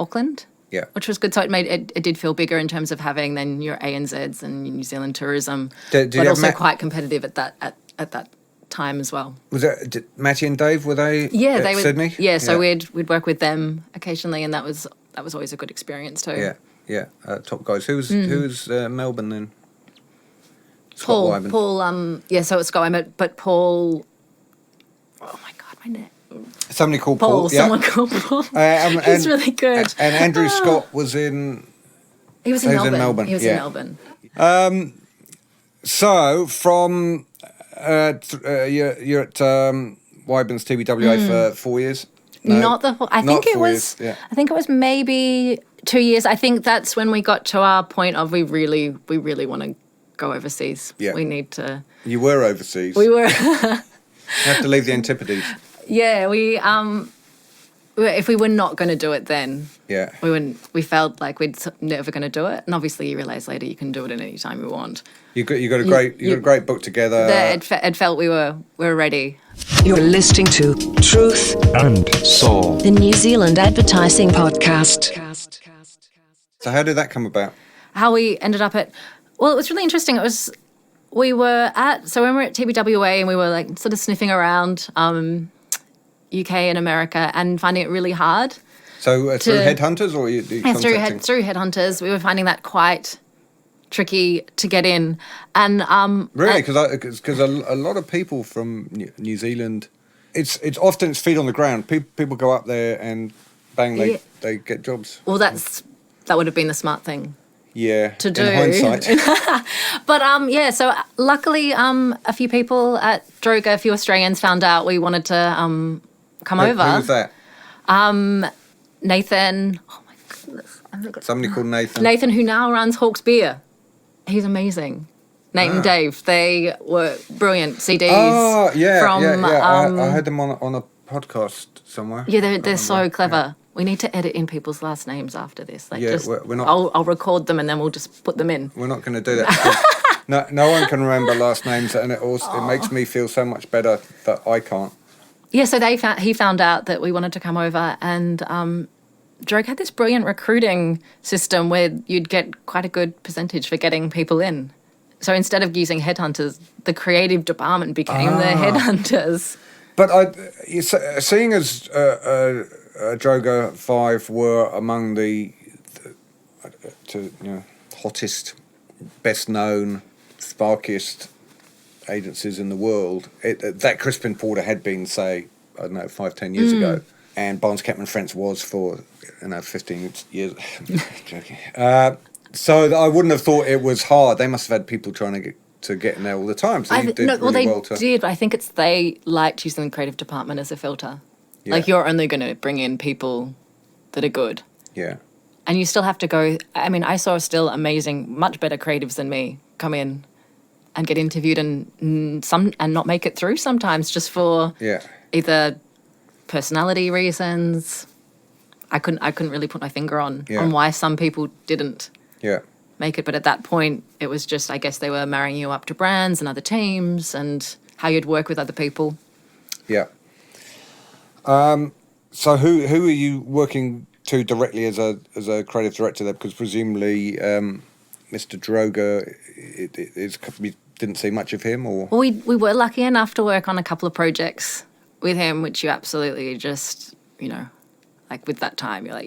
Auckland. Yeah. Which was good. So it did feel bigger in terms of having then your ANZs and New Zealand tourism, Did you but have also quite competitive at that time as well. Was that Matty and Dave? Were they? Yeah, at Sydney. Yeah, so we'd work with them occasionally, and that was always a good experience too. Yeah. Top guys. Who's Melbourne then? Paul. Wyburn. Paul. So it's Scott Wyburn, but Paul. Oh my God, my name. Somebody called Paul. Someone called Paul. He's really good. And Andrew Scott was in. He was in Melbourne. He was in Melbourne. So from you're at Wyburn's TBWA for 4 years. No, Not the whole. I think it was. Yeah. I think it was maybe 2 years. I think that's when we got to our point of we really want to go overseas. Yeah. We need to. You were overseas. We were. You have to leave the Antipodes. Yeah, if we were not going to do it then, Yeah. we wouldn't. We felt like we'd never going to do it, and obviously you realise later you can do it at any time you want. You got a great book together. It felt we were ready. You're listening to Truth and Soul. the New Zealand Advertising Podcast. So how did that come about? How we ended up at, well, it was really interesting. So when we were at TBWA and we were like sort of sniffing around UK and America and finding it really hard. So through headhunters or you contacting? Through headhunters, we were finding that quite tricky to get in. And really, because a lot of people from New Zealand, it's often feet on the ground. People go up there and bang, they get jobs. Well, that would have been the smart thing. Yeah, to do. In hindsight. But so luckily a few people at Droga, a few Australians found out we wanted to come over. Who was that? Nathan. Oh my goodness. Somebody called Nathan. Nathan, who now runs Hawke's Beer. He's amazing. Nate and Dave. They were brilliant CDs. Oh, yeah, from, I heard them on a podcast somewhere. Yeah, they're so clever. We need to edit in people's last names after this. Like, Yeah, just, we're not- I'll record them and then we'll just put them in. We're not going to do that. no one can remember last names, and it makes me feel so much better that I can't. Yeah, so he found out that we wanted to come over, and Droga had this brilliant recruiting system where you'd get quite a good percentage for getting people in. So instead of using headhunters, the creative department became the headhunters. But seeing as Droga 5 were among the hottest, best known, sparkiest agencies in the world, that Crispin Porter had been, say, I don't know, 5-10 years ago, and Barnes Kepman Friends was for 15 years. Joking. So I wouldn't have thought it was hard. They must have had people trying to get in there all the time. So you did really well to... did. I think they liked using the creative department as a filter. Yeah. Like, you're only going to bring in people that are good. Yeah. And you still have to go... I mean, I saw still amazing, much better creatives than me come in and get interviewed and not make it through sometimes, just for either personality reasons. I couldn't really put my finger on why some people didn't make it. But at that point, it was just, I guess they were marrying you up to brands and other teams and how you'd work with other people. Yeah. So who are you working to directly as a creative director there? Because presumably Mr. Droga, we didn't see much of him, or? Well, we were lucky enough to work on a couple of projects with him, which you absolutely just, like with that time, you're like,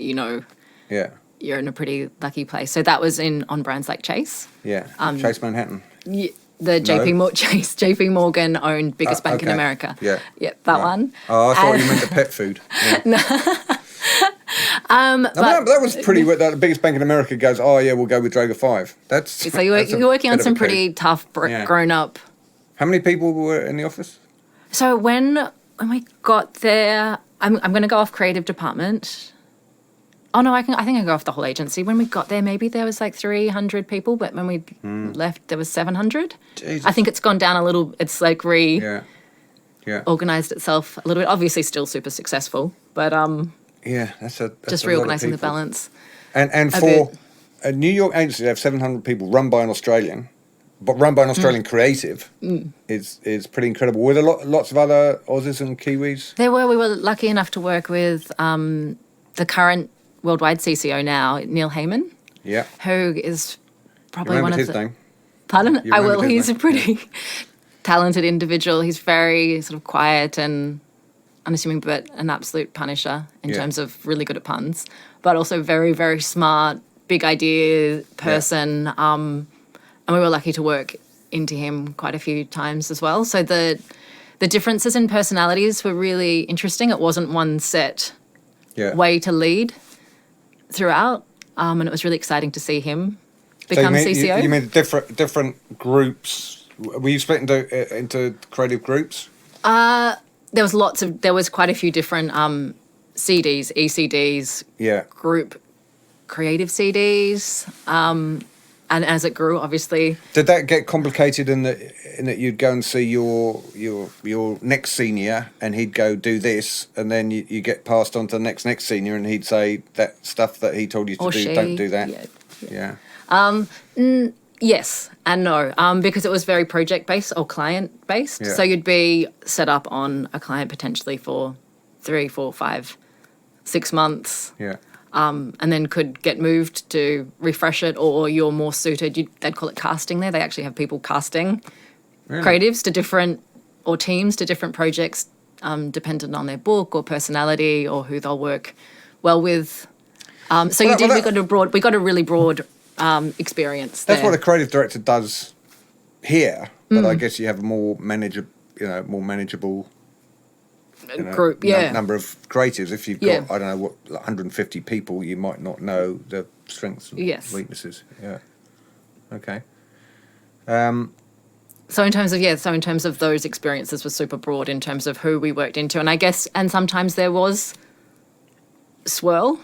you're in a pretty lucky place. So that was on brands like Chase. Yeah, Chase Manhattan. JP Morgan owned biggest bank in America. Yeah. Yeah, that one. Oh, I thought you meant the pet food. Yeah. But that was pretty. The biggest bank in America goes, oh yeah, we'll go with Droga 5. So you're working on some pretty tough, grown up. How many people were in the office? So when we got there, I'm going to go off creative department. Oh no, I think I go off the whole agency. When we got there, maybe there was like 300 people, but when we left, there was 700. Jesus. I think it's gone down a little. It's like organized itself a little bit. Obviously, still super successful, but that's just a reorganizing lot of the balance. And for a New York agency, they have 700 people run by an Australian, but run by an Australian creative is pretty incredible. Were there lots of other Aussies and Kiwis? There were. We were lucky enough to work with the current worldwide CCO now, Neil Heyman. Yeah. Who is probably one of his name? Pardon? I will. He's a pretty talented individual. He's very sort of quiet and unassuming, but an absolute punisher in terms of really good at puns, but also very, very smart, big idea person. And we were lucky to work into him quite a few times as well. So the differences in personalities were really interesting. It wasn't one set way to lead throughout, and it was really exciting to see him become CCO. You mean different groups? Were you split into creative groups? There was quite a few different CDs, ECDs, group creative CDs, and as it grew, obviously. Did that get complicated in that you'd go and see your next senior and he'd go do this, and then you get passed on to the next senior and he'd say that stuff that he told you to do, don't do that? Yeah. Yes and no, because it was very project-based or client-based. Yeah. So you'd be set up on a client potentially for 3, 4, 5, 6 months. Yeah. And then could get moved to refresh it, or you're more suited. They'd call it casting there. They actually have people casting creatives to different, or teams to different projects, dependent on their book or personality or who they'll work well with. So we got a really broad experience there. That's what a creative director does here, but I guess you have a more manageable group, number of creatives. If you've got, I don't know, 150 people, you might not know the strengths and weaknesses. Yeah. Okay. So in terms of those experiences was super broad in terms of who we worked into, and I guess, and sometimes there was swirl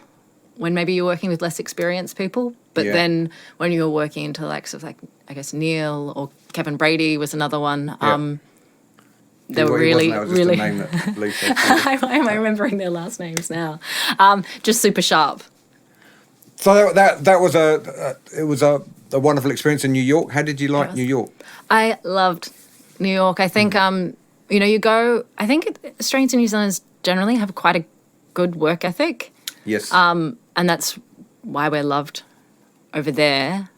when maybe you're working with less experienced people, But Yeah. then when you were working into like sort of like I guess Neil or Kevin Brady was another one. They were really, that was just really. a name that Lee said. Why am I remembering their last names now? Just super sharp. So that was a wonderful experience in New York. How did you like New York? I loved New York. I think you go. I think Australians and New Zealanders generally have quite a good work ethic. Yes. And that's why we're loved over there,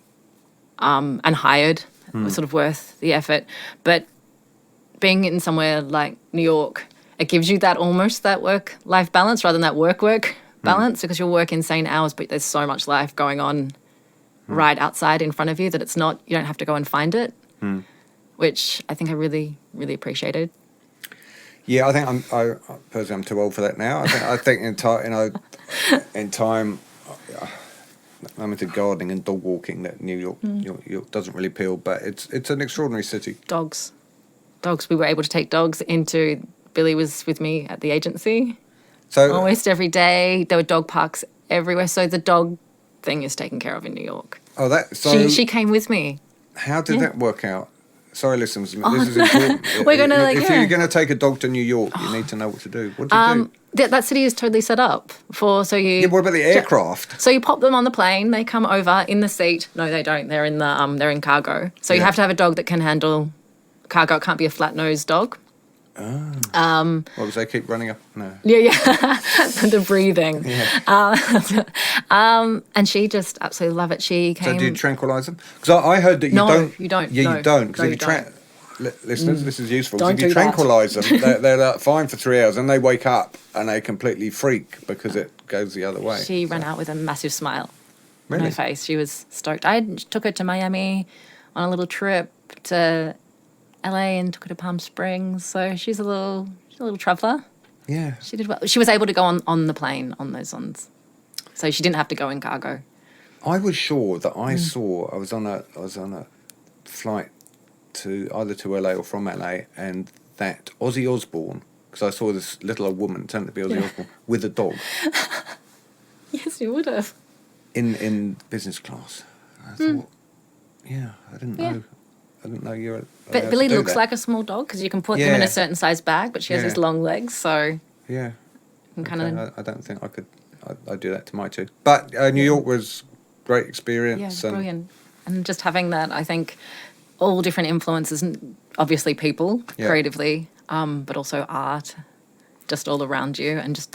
and hired. Was sort of worth the effort. But being in somewhere like New York, it gives you that almost that work-life balance rather than that work balance, because you'll work insane hours, but there's so much life going on right outside in front of you that it's not, you don't have to go and find it, which I think I really, really appreciated. Yeah, I think personally I'm too old for that now. I think in time, I'm into gardening and dog walking. That New York doesn't really appeal, but it's an extraordinary city. Dogs. We were able to take dogs into. Billy was with me at the agency. So Almost every day. There were dog parks everywhere. So the dog thing is taken care of in New York. She came with me. How did that work out? Sorry, listeners, this is important. We're gonna if you're going to take a dog to New York, you need to know what to do. What do you do? That city is totally set up for Yeah, what about the aircraft? So you pop them on the plane. They come over in the seat. No, they don't. They're in the they're in cargo. So you have to have a dog that can handle cargo. It can't be a flat-nosed dog. What was they keep running up? No. Yeah. The breathing. Yeah. And she just absolutely loved it. She came. So do you tranquilise them? Because I heard that you No, don't. you don't. Yeah, No. you don't. Because No, if you you listeners, this is useful. 'Cause Don't if you do that. tranquilise them, they're like fine for 3 hours, and they wake up and they completely freak because it goes the other way. She ran out with a massive smile on Really? her face. She was stoked. I took her to Miami on a little trip to LA and took her to Palm Springs. So she's a little traveller. Yeah. She did well. She was able to go on the plane on those ones, so she didn't have to go in cargo. I was sure that I was on a flight to either to LA or from LA, and that Ozzy Osbourne, because I saw this little old woman turn to be Ozzy Osbourne with a dog Yes, you would have. in business class. I thought, I didn't know. I didn't know you were. But Billy looks like a small dog because you can put them in a certain size bag, but she has these long legs, so Yeah. you can kind of. I don't think I could. I'd do that to my two. But New York was great experience. Yeah, brilliant. And just having that, I think, all different influences, and obviously people, creatively, but also art, just all around you, and just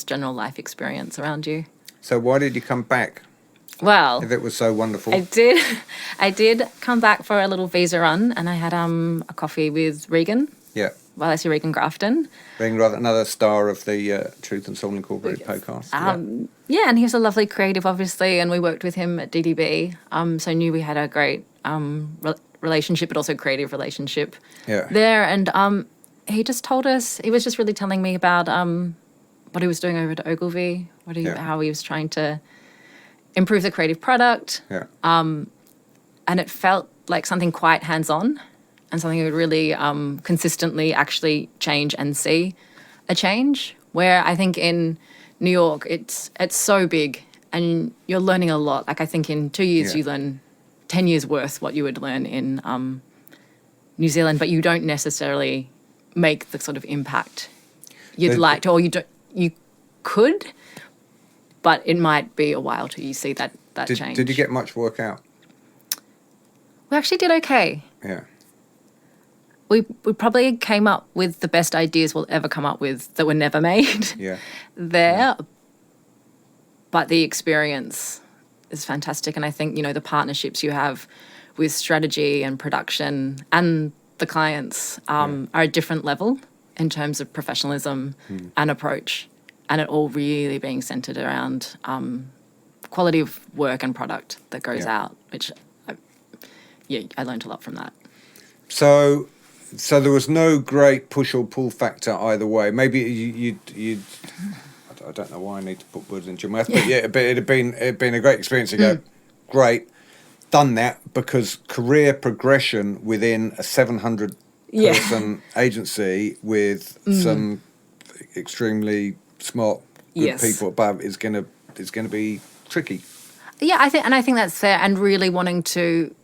general life experience around you. So why did you come back? Well, If it was so wonderful. I did come back for a little visa run, and I had a coffee with Regan. Yeah. Well, I see Regan Grafton. Being another star of the Truth and Soul Incorporated podcast. Yeah, and he was a lovely creative, obviously, and we worked with him at DDB, so I knew we had a great relationship, but also creative relationship there. And he just told us, he was just really telling me about what he was doing over at Ogilvy, how he was trying to improve the creative product. Yeah. And it felt like something quite hands-on and something you would really consistently actually change and see a change, where I think in New York it's so big and you're learning a lot. Like I think in 2 years you learn 10 years worth what you would learn in New Zealand, but you don't necessarily make the sort of impact you'd like to, or you could, but it might be a while till you see that change. Did you get much work out? We actually did okay. Yeah. We probably came up with the best ideas we'll ever come up with that were never made there. But the experience is fantastic. And I think, the partnerships you have with strategy and production and the clients are a different level in terms of professionalism and approach. And it all really being centred around quality of work and product that goes out, which, I learned a lot from that. So there was no great push or pull factor either way. Maybe you'd I don't know why I need to put words into your mouth, but it'd been a great experience to go, great, done that, because career progression within a 700 person agency with some extremely smart good people above is gonna be tricky. Yeah, I think that's fair, and really wanting to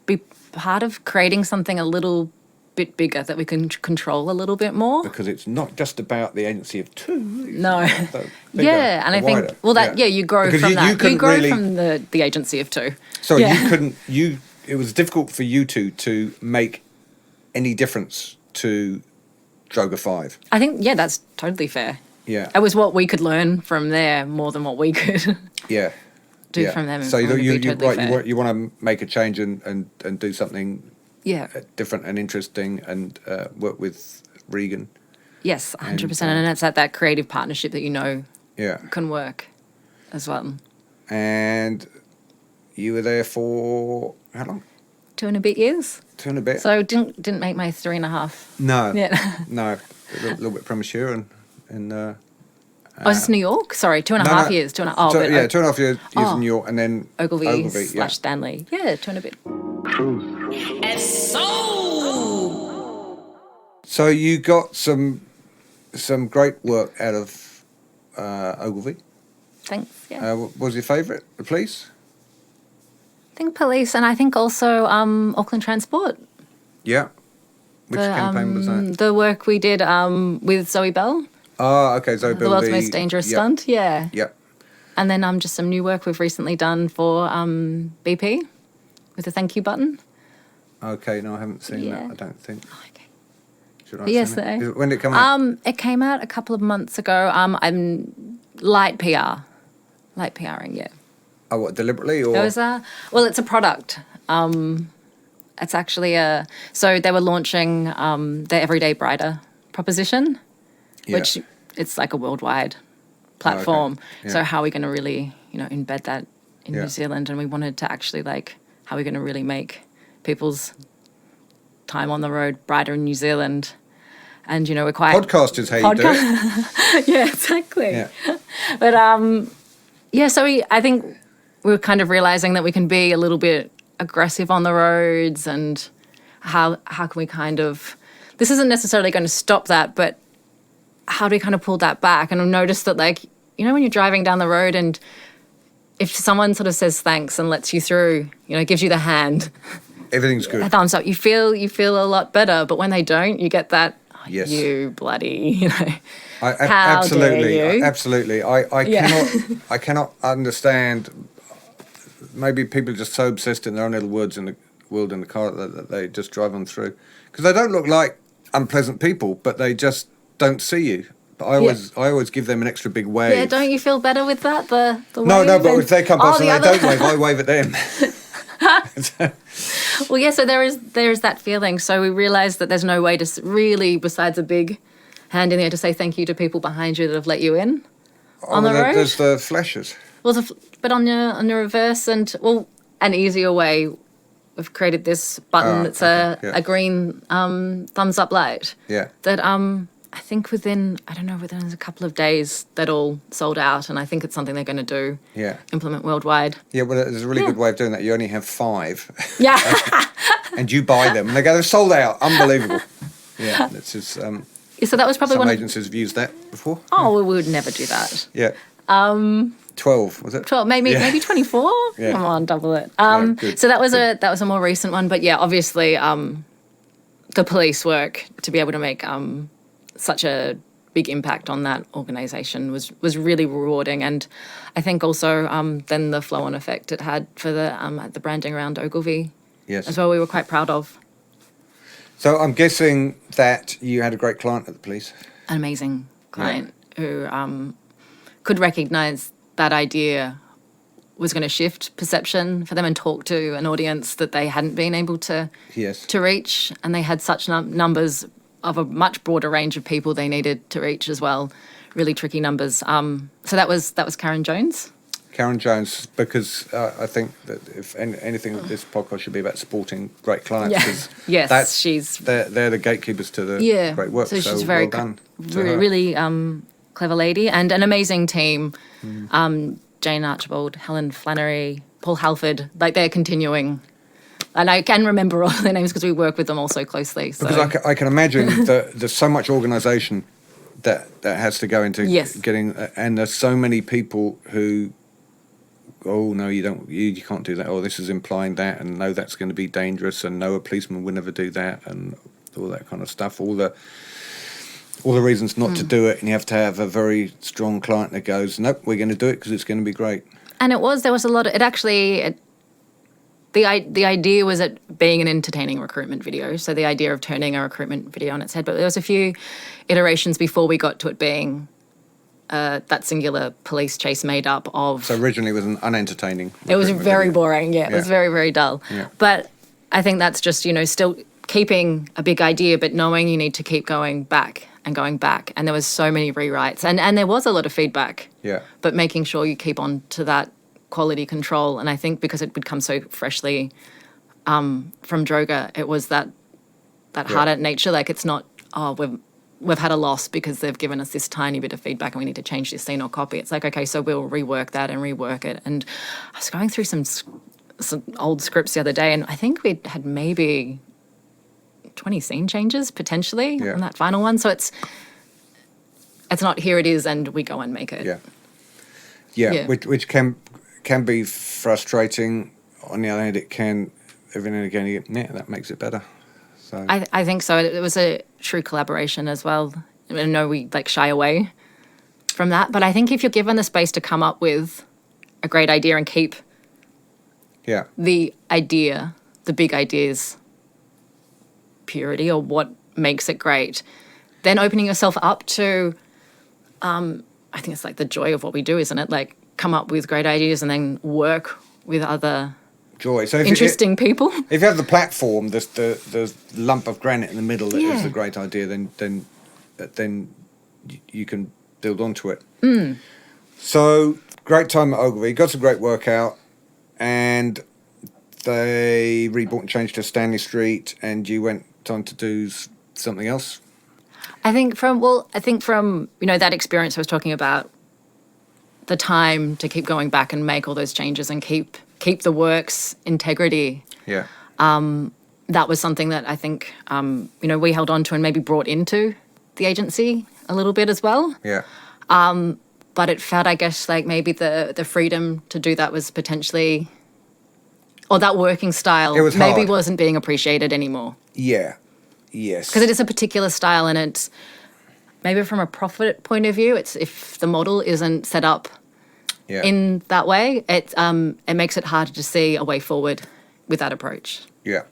be part of creating something a little bit bigger that we can control a little bit more. Because it's not just about the agency of two. No. The bigger, Yeah, and the I think wider. well that you grow Because from you that. You couldn't grow really- from the agency of two. So Yeah. you couldn't. It was difficult for you two to make any difference to Droga 5. I think that's totally fair. Yeah. It was what we could learn from there more than what we could Yeah. do from them. So if I wanna be totally fair. you want to make a change and do something Yeah. different and interesting and work with Regan. Yes, 100%. And it's that creative partnership that Yeah. can work as well. And you were there for how long? 2 and a bit years. 2 and a bit. So didn't make my 3.5. No. Yeah. No. A little bit premature and Oh, is this New York? Sorry, 2.5 years. 2.5. Oh, but 2.5 years in New York and then Ogilvy / yeah. Stanley. Yeah, 2 and a bit. So you got some great work out of Ogilvy. Thanks. Yeah. What was your favourite? The police? I think police, and I think also Auckland Transport. Yeah. Which campaign was that? The work we did with Zoe Bell, Oh, okay. Zoe the Bill, world's most dangerous stunt. Yeah. Yeah. And then just some new work we've recently done for BP with the thank you button. Okay, no, I haven't seen Yeah. that, I don't think. Oh, okay. Should I Yes, seen it? though. When did it come out? It came out a couple of months ago. I'm light PR. Light PRing, yeah. Oh, what, deliberately? Or? It was it's a product. It's actually so they were launching their Everyday Brighter proposition, Yeah. which it's like a worldwide platform. Yeah. So how are we going to really, embed that in Yeah. New Zealand? And we wanted to actually how are we going to really make people's time on the road brighter in New Zealand? And, we're quite... Podcast is how you do it. Yeah, exactly. Yeah. But so I think we're kind of realizing that we can be a little bit aggressive on the roads, and how can we kind of, this isn't necessarily going to stop that, but how do we kind of pull that back? And I've noticed that when you're driving down the road and if someone sort of says thanks and lets you through, gives you the hand, Everything's a good. thumbs up, you feel a lot better. But when they don't, you get that, Yes. you bloody, how Absolutely. dare you? Absolutely. I cannot understand. Maybe people are just so obsessed in their own little world in the car that they just drive on through. Because they don't look like unpleasant people, but they just don't see you. But I always give them an extra big wave. Yeah, don't you feel better with that? The No, wave but and- if they come past and they the other- don't wave, I wave at them. Well, yeah. So there is that feeling. So we realised that there's no way to really, besides a big hand in the air, to say thank you to people behind you that have let you in on the road. There's the flashes. Well, but on your reverse and an easier way, we've created this button that's a green thumbs up light. Yeah. That I think within a couple of days that all sold out, and I think it's something they're going to do. Yeah. Implement worldwide. Yeah, well, there's a really good way of doing that. You only have 5. Yeah. And you buy them. And they go, they're sold out. Unbelievable. Yeah, that's just... So that was probably some one agencies have used that before. Oh, we would never do that. Yeah. 12, was it? 12, maybe 24. Yeah. Come on, double it. Good, so that was a more recent one, but yeah, obviously the police work to be able to make such a big impact on that organisation was really rewarding, and I think also then the flow-on effect it had for the branding around Ogilvy as well. We were quite proud of. So I'm guessing that you had a great client at the police. An amazing client who could recognise that idea was going to shift perception for them and talk to an audience that they hadn't been able to reach, and they had such numbers of a much broader range of people they needed to reach as well. Really tricky numbers. So that was Karen Jones. Karen Jones, because I think that if anything, this podcast should be about supporting great clients. Yeah. Yes, they're the gatekeepers to the great work. So she's very well done. really clever lady and an amazing team. Jane Archibald, Helen Flannery, Paul Halford, they're continuing. And I can remember all their names because we work with them all so closely. So. Because I can imagine that there's so much organisation that has to go into getting, and there's so many people who oh no, you don't, you can't do that, or this is implying that, and no, that's going to be dangerous, and no, a policeman would never do that, and all that kind of stuff, all the reasons not to do it, and you have to have a very strong client that goes, nope, we're going to do it because it's going to be great. And there was a lot of, the idea was it being an entertaining recruitment video, so the idea of turning a recruitment video on its head, but there was a few iterations before we got to it being that singular police chase made up of... So originally it was an unentertaining... It was very video. boring, yeah. It was very, very dull. Yeah. But I think that's just, still keeping a big idea, but knowing you need to keep going back. And there was so many rewrites. And there was a lot of feedback. Yeah. But making sure you keep on to that quality control. And I think because it would come so freshly from Droga, it was that harder nature. Like, it's not, we've had a loss because they've given us this tiny bit of feedback and we need to change this scene or copy. It's like, okay, so we'll rework that and rework it. And I was going through some old scripts the other day, and I think we had maybe 20 scene changes potentially on that final one. So it's not here it is and we go and make it. Yeah. Which can be frustrating. On the other hand, it can, every now and again, you go, that makes it better. So I think so. It was a true collaboration as well. I know we shy away from that, but I think if you're given the space to come up with a great idea and keep the big ideas purity or what makes it great, then opening yourself up to, I think it's the joy of what we do, isn't it? Like, come up with great ideas and then work with other joy. So interesting people. If you have the platform, the lump of granite in the middle that is a great idea, then you can build onto it. So great time at Ogilvy, got some great work out, and they rebought and changed to Stanley Street, and you went on to do something else. I think from that experience I was talking about, the time to keep going back and make all those changes and keep the work's integrity. Yeah. That was something that I think we held on to and maybe brought into the agency a little bit as well. Yeah. But it felt, I guess, like maybe the freedom to do that was potentially, or that working style maybe wasn't being appreciated anymore. Yeah. Yes. Because it is a particular style, and it's maybe from a profit point of view, it's if the model isn't set up in that way, it makes it harder to see a way forward with that approach. Yeah.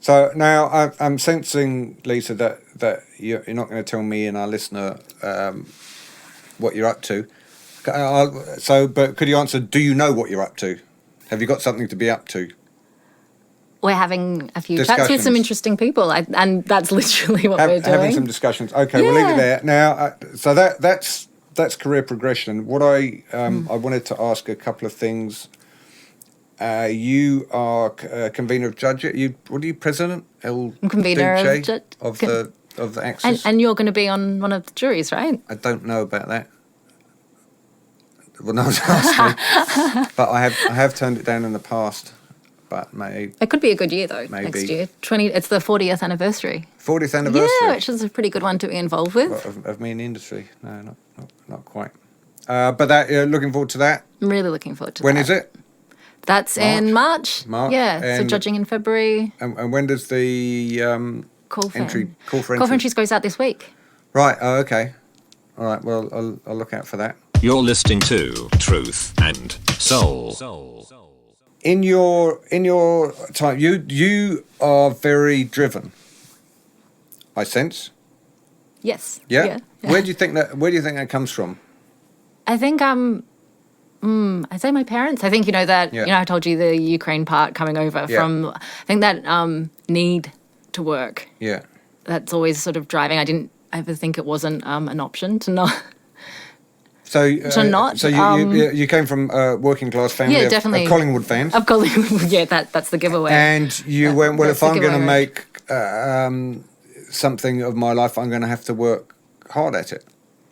So now I'm sensing, Lisa, that you're not going to tell me and our listener what you're up to. But could you answer, do you know what you're up to? Have you got something to be up to? We're having a few chats with some interesting people, and that's literally what we're doing. Having some discussions. Okay, we'll leave it there. Now, so that's career progression. What I wanted to ask a couple of things. You are convener of judge. What are you, president? I'm convener of the Axis. And you're going to be on one of the juries, right? I don't know about that. Well, no one's asked me, but I have turned it down in the past. But maybe it could be a good year though. Next year, it's the 40th anniversary. 40th anniversary. Yeah, which is a pretty good one to be involved with. Of me in the industry, no, not quite. But that looking forward to that. I'm really looking forward to that. When is it? That's in March. Yeah, so judging in February. And when does the call for entry? Call for entries goes out this week. Right. Oh, okay. All right. Well, I'll look out for that. You're listening to Truth and Soul. In your time, you are very driven, I sense. Yes. Yeah. Where do you think that comes from? I think I'd say my parents. I think that I told you the Ukraine part coming over from. I think that need to work. Yeah. That's always sort of driving. I didn't ever think it wasn't an option to not. So you came from a working class family of Collingwood fans. Of Collingwood, that's the giveaway. And you went, well, if I'm going to make something of my life, I'm going to have to work hard at it.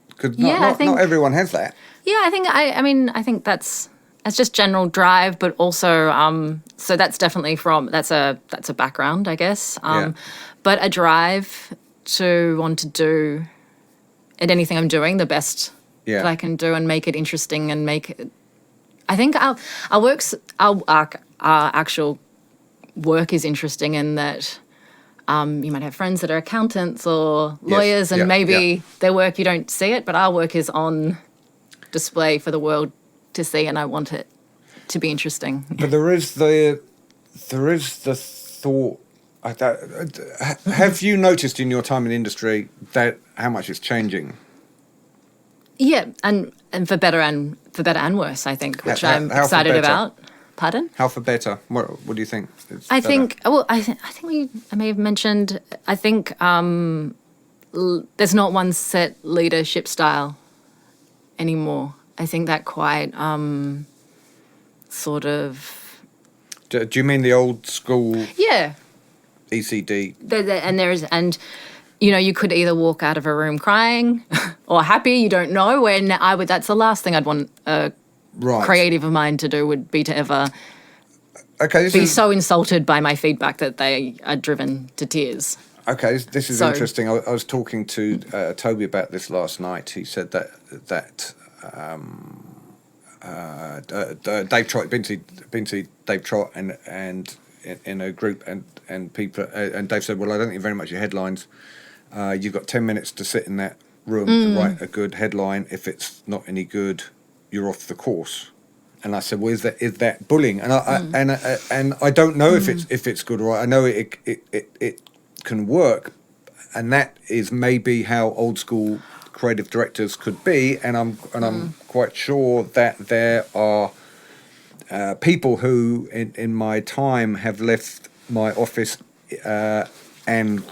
Because not everyone has that. Yeah, I think that's just general drive, but also so that's definitely that's a background, I guess. But a drive to want to do at anything I'm doing the best that I can do and make it interesting and make it I think our actual work is interesting in that you might have friends that are accountants or lawyers, and maybe their work you don't see it, but our work is on display for the world to see, and I want it to be interesting. But there is the thought. Have you noticed in your time in the industry that how much it's changing? Yeah, and for better and worse, I think, which I'm excited about. Pardon? How for better? What do you think? I think I may have mentioned. I think there's not one set leadership style anymore. I think that quite sort of. Do you mean the old school? Yeah. ECD. And you could either walk out of a room crying or happy. You don't know. That's the last thing I'd want a creative of mine to do, would be to ever be so insulted by my feedback that they are driven to tears. Okay, this is interesting. I was talking to Toby about this last night. He said that Dave Trott, been to Dave Trott and in a group and people, and Dave said, well, I don't think very much your headlines. You've got 10 minutes to sit in that room to write a good headline. If it's not any good, you're off the course. And I said, well, is that bullying? And I don't know if it's good or right. I know it can work, and that is maybe how old school creative directors could be. And I'm quite sure that there are people who in my time have left my office and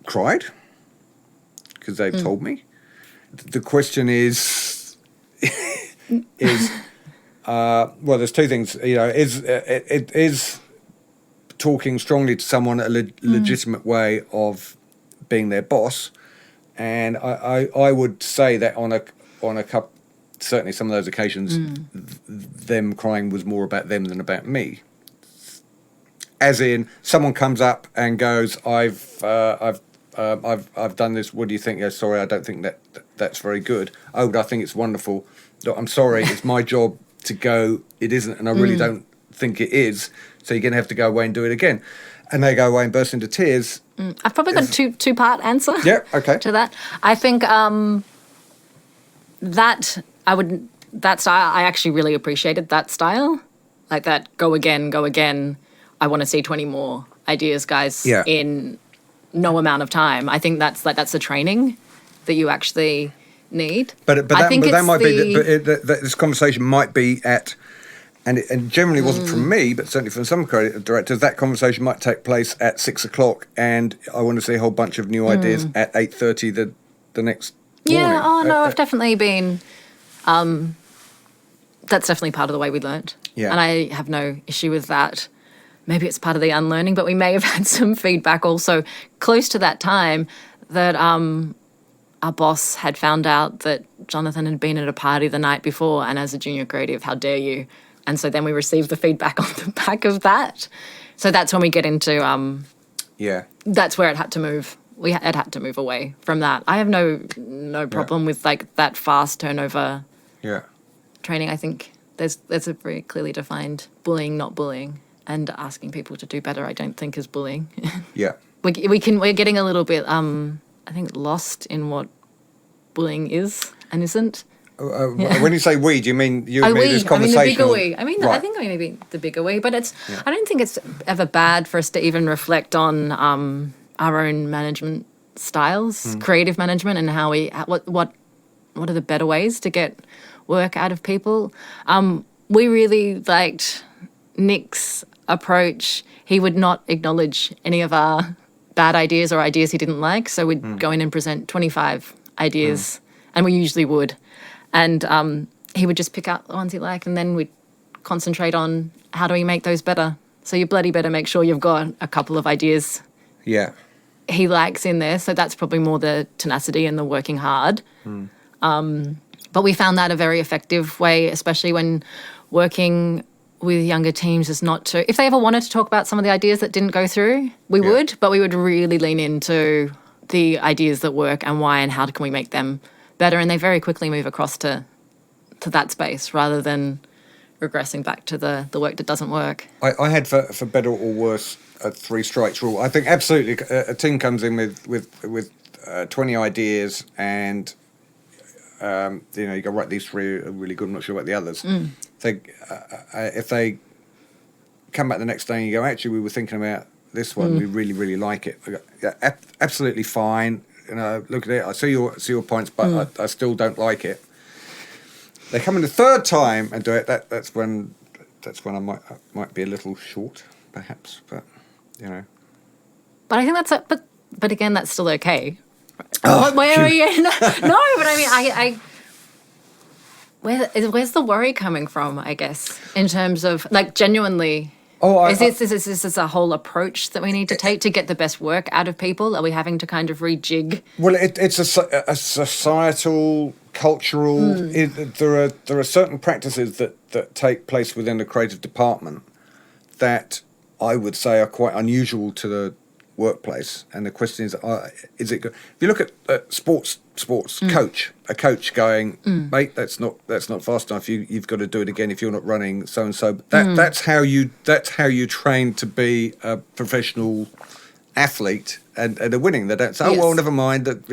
cried because they've told me. The question is well, there's two things. It is talking strongly to someone a legitimate way of being their boss, and I would say that on a couple, certainly some of those occasions, them crying was more about them than about me. As in, someone comes up and goes, I've done this. What do you think? Sorry, I don't think that's very good. Oh, but I think it's wonderful. Look, I'm sorry, it's my job to go. It isn't, and I really don't think it is. So you're going to have to go away and do it again. And they go away and burst into tears. I've probably got a two-part answer. Yeah, okay. To that, I think that style. I actually really appreciated that style, like that. Go again. I want to see 20 more ideas, guys. Yeah. In no amount of time. I think that's the training that you actually need. But this conversation might be at, and it generally wasn't from me, but certainly from some creative directors, that conversation might take place at 6:00, and I want to see a whole bunch of new ideas at 8:30 the next morning. Yeah. Oh no, I've definitely been. That's definitely part of the way we learnt. Yeah. And I have no issue with that. Maybe it's part of the unlearning, but we may have had some feedback also close to that time that our boss had found out that Jonathan had been at a party the night before, and as a junior creative, how dare you? And so then we received the feedback on the back of that. So that's when we get into that's where it had to move. It had to move away from that. I have no problem with like that fast turnover training. I think there's a very clearly defined bullying, not bullying. And asking people to do better, I don't think, is bullying. Yeah. We're getting a little bit, I think, lost in what bullying is and isn't. When you say we, do you mean you and me? This the conversation? bigger we. I right. think maybe the bigger we, but it's. Yeah. I don't think it's ever bad for us to even reflect on our own management styles, creative management, and how what are the better ways to get work out of people. We really liked Nick's approach. He would not acknowledge any of our bad ideas or ideas he didn't like, so we'd go in and present 25 ideas, and we usually would, and he would just pick out the ones he liked, and then we'd concentrate on how do we make those better. So you bloody better make sure you've got a couple of ideas he likes in there, so that's probably more the tenacity and the working hard. But we found that a very effective way, especially when working with younger teams, is not to, if they ever wanted to talk about some of the ideas that didn't go through, we would, but we would really lean into the ideas that work and why and how can we make them better. And they very quickly move across to to that space rather than regressing back to the work that doesn't work. I had for better or worse a 3 strikes rule. I think absolutely a team comes in with 20 ideas and you go, right, these 3 are really good, I'm not sure about the others. If they come back the next day and you go, actually, we were thinking about this one, we really, really like it. I go, yeah, absolutely fine. Look at it. I see your points, but I still don't like it. They come in the 3rd time and do it. That's when I might be a little short, perhaps. But But I think that's but again, that's still okay. Where are you? No, but I mean, I where's the worry coming from? I guess in terms of like genuinely. Is this a whole approach that we need to take to get the best work out of people? Are we having to kind of rejig? Well, it's a societal, cultural. There are certain practices that take place within the creative department that I would say are quite unusual to the workplace. And the question is it good? If you look at sports a coach going, mate, that's not fast enough. You've got to do it again if you're not running so and so. That's how you train to be a professional athlete and are winning. They don't say, well, never mind that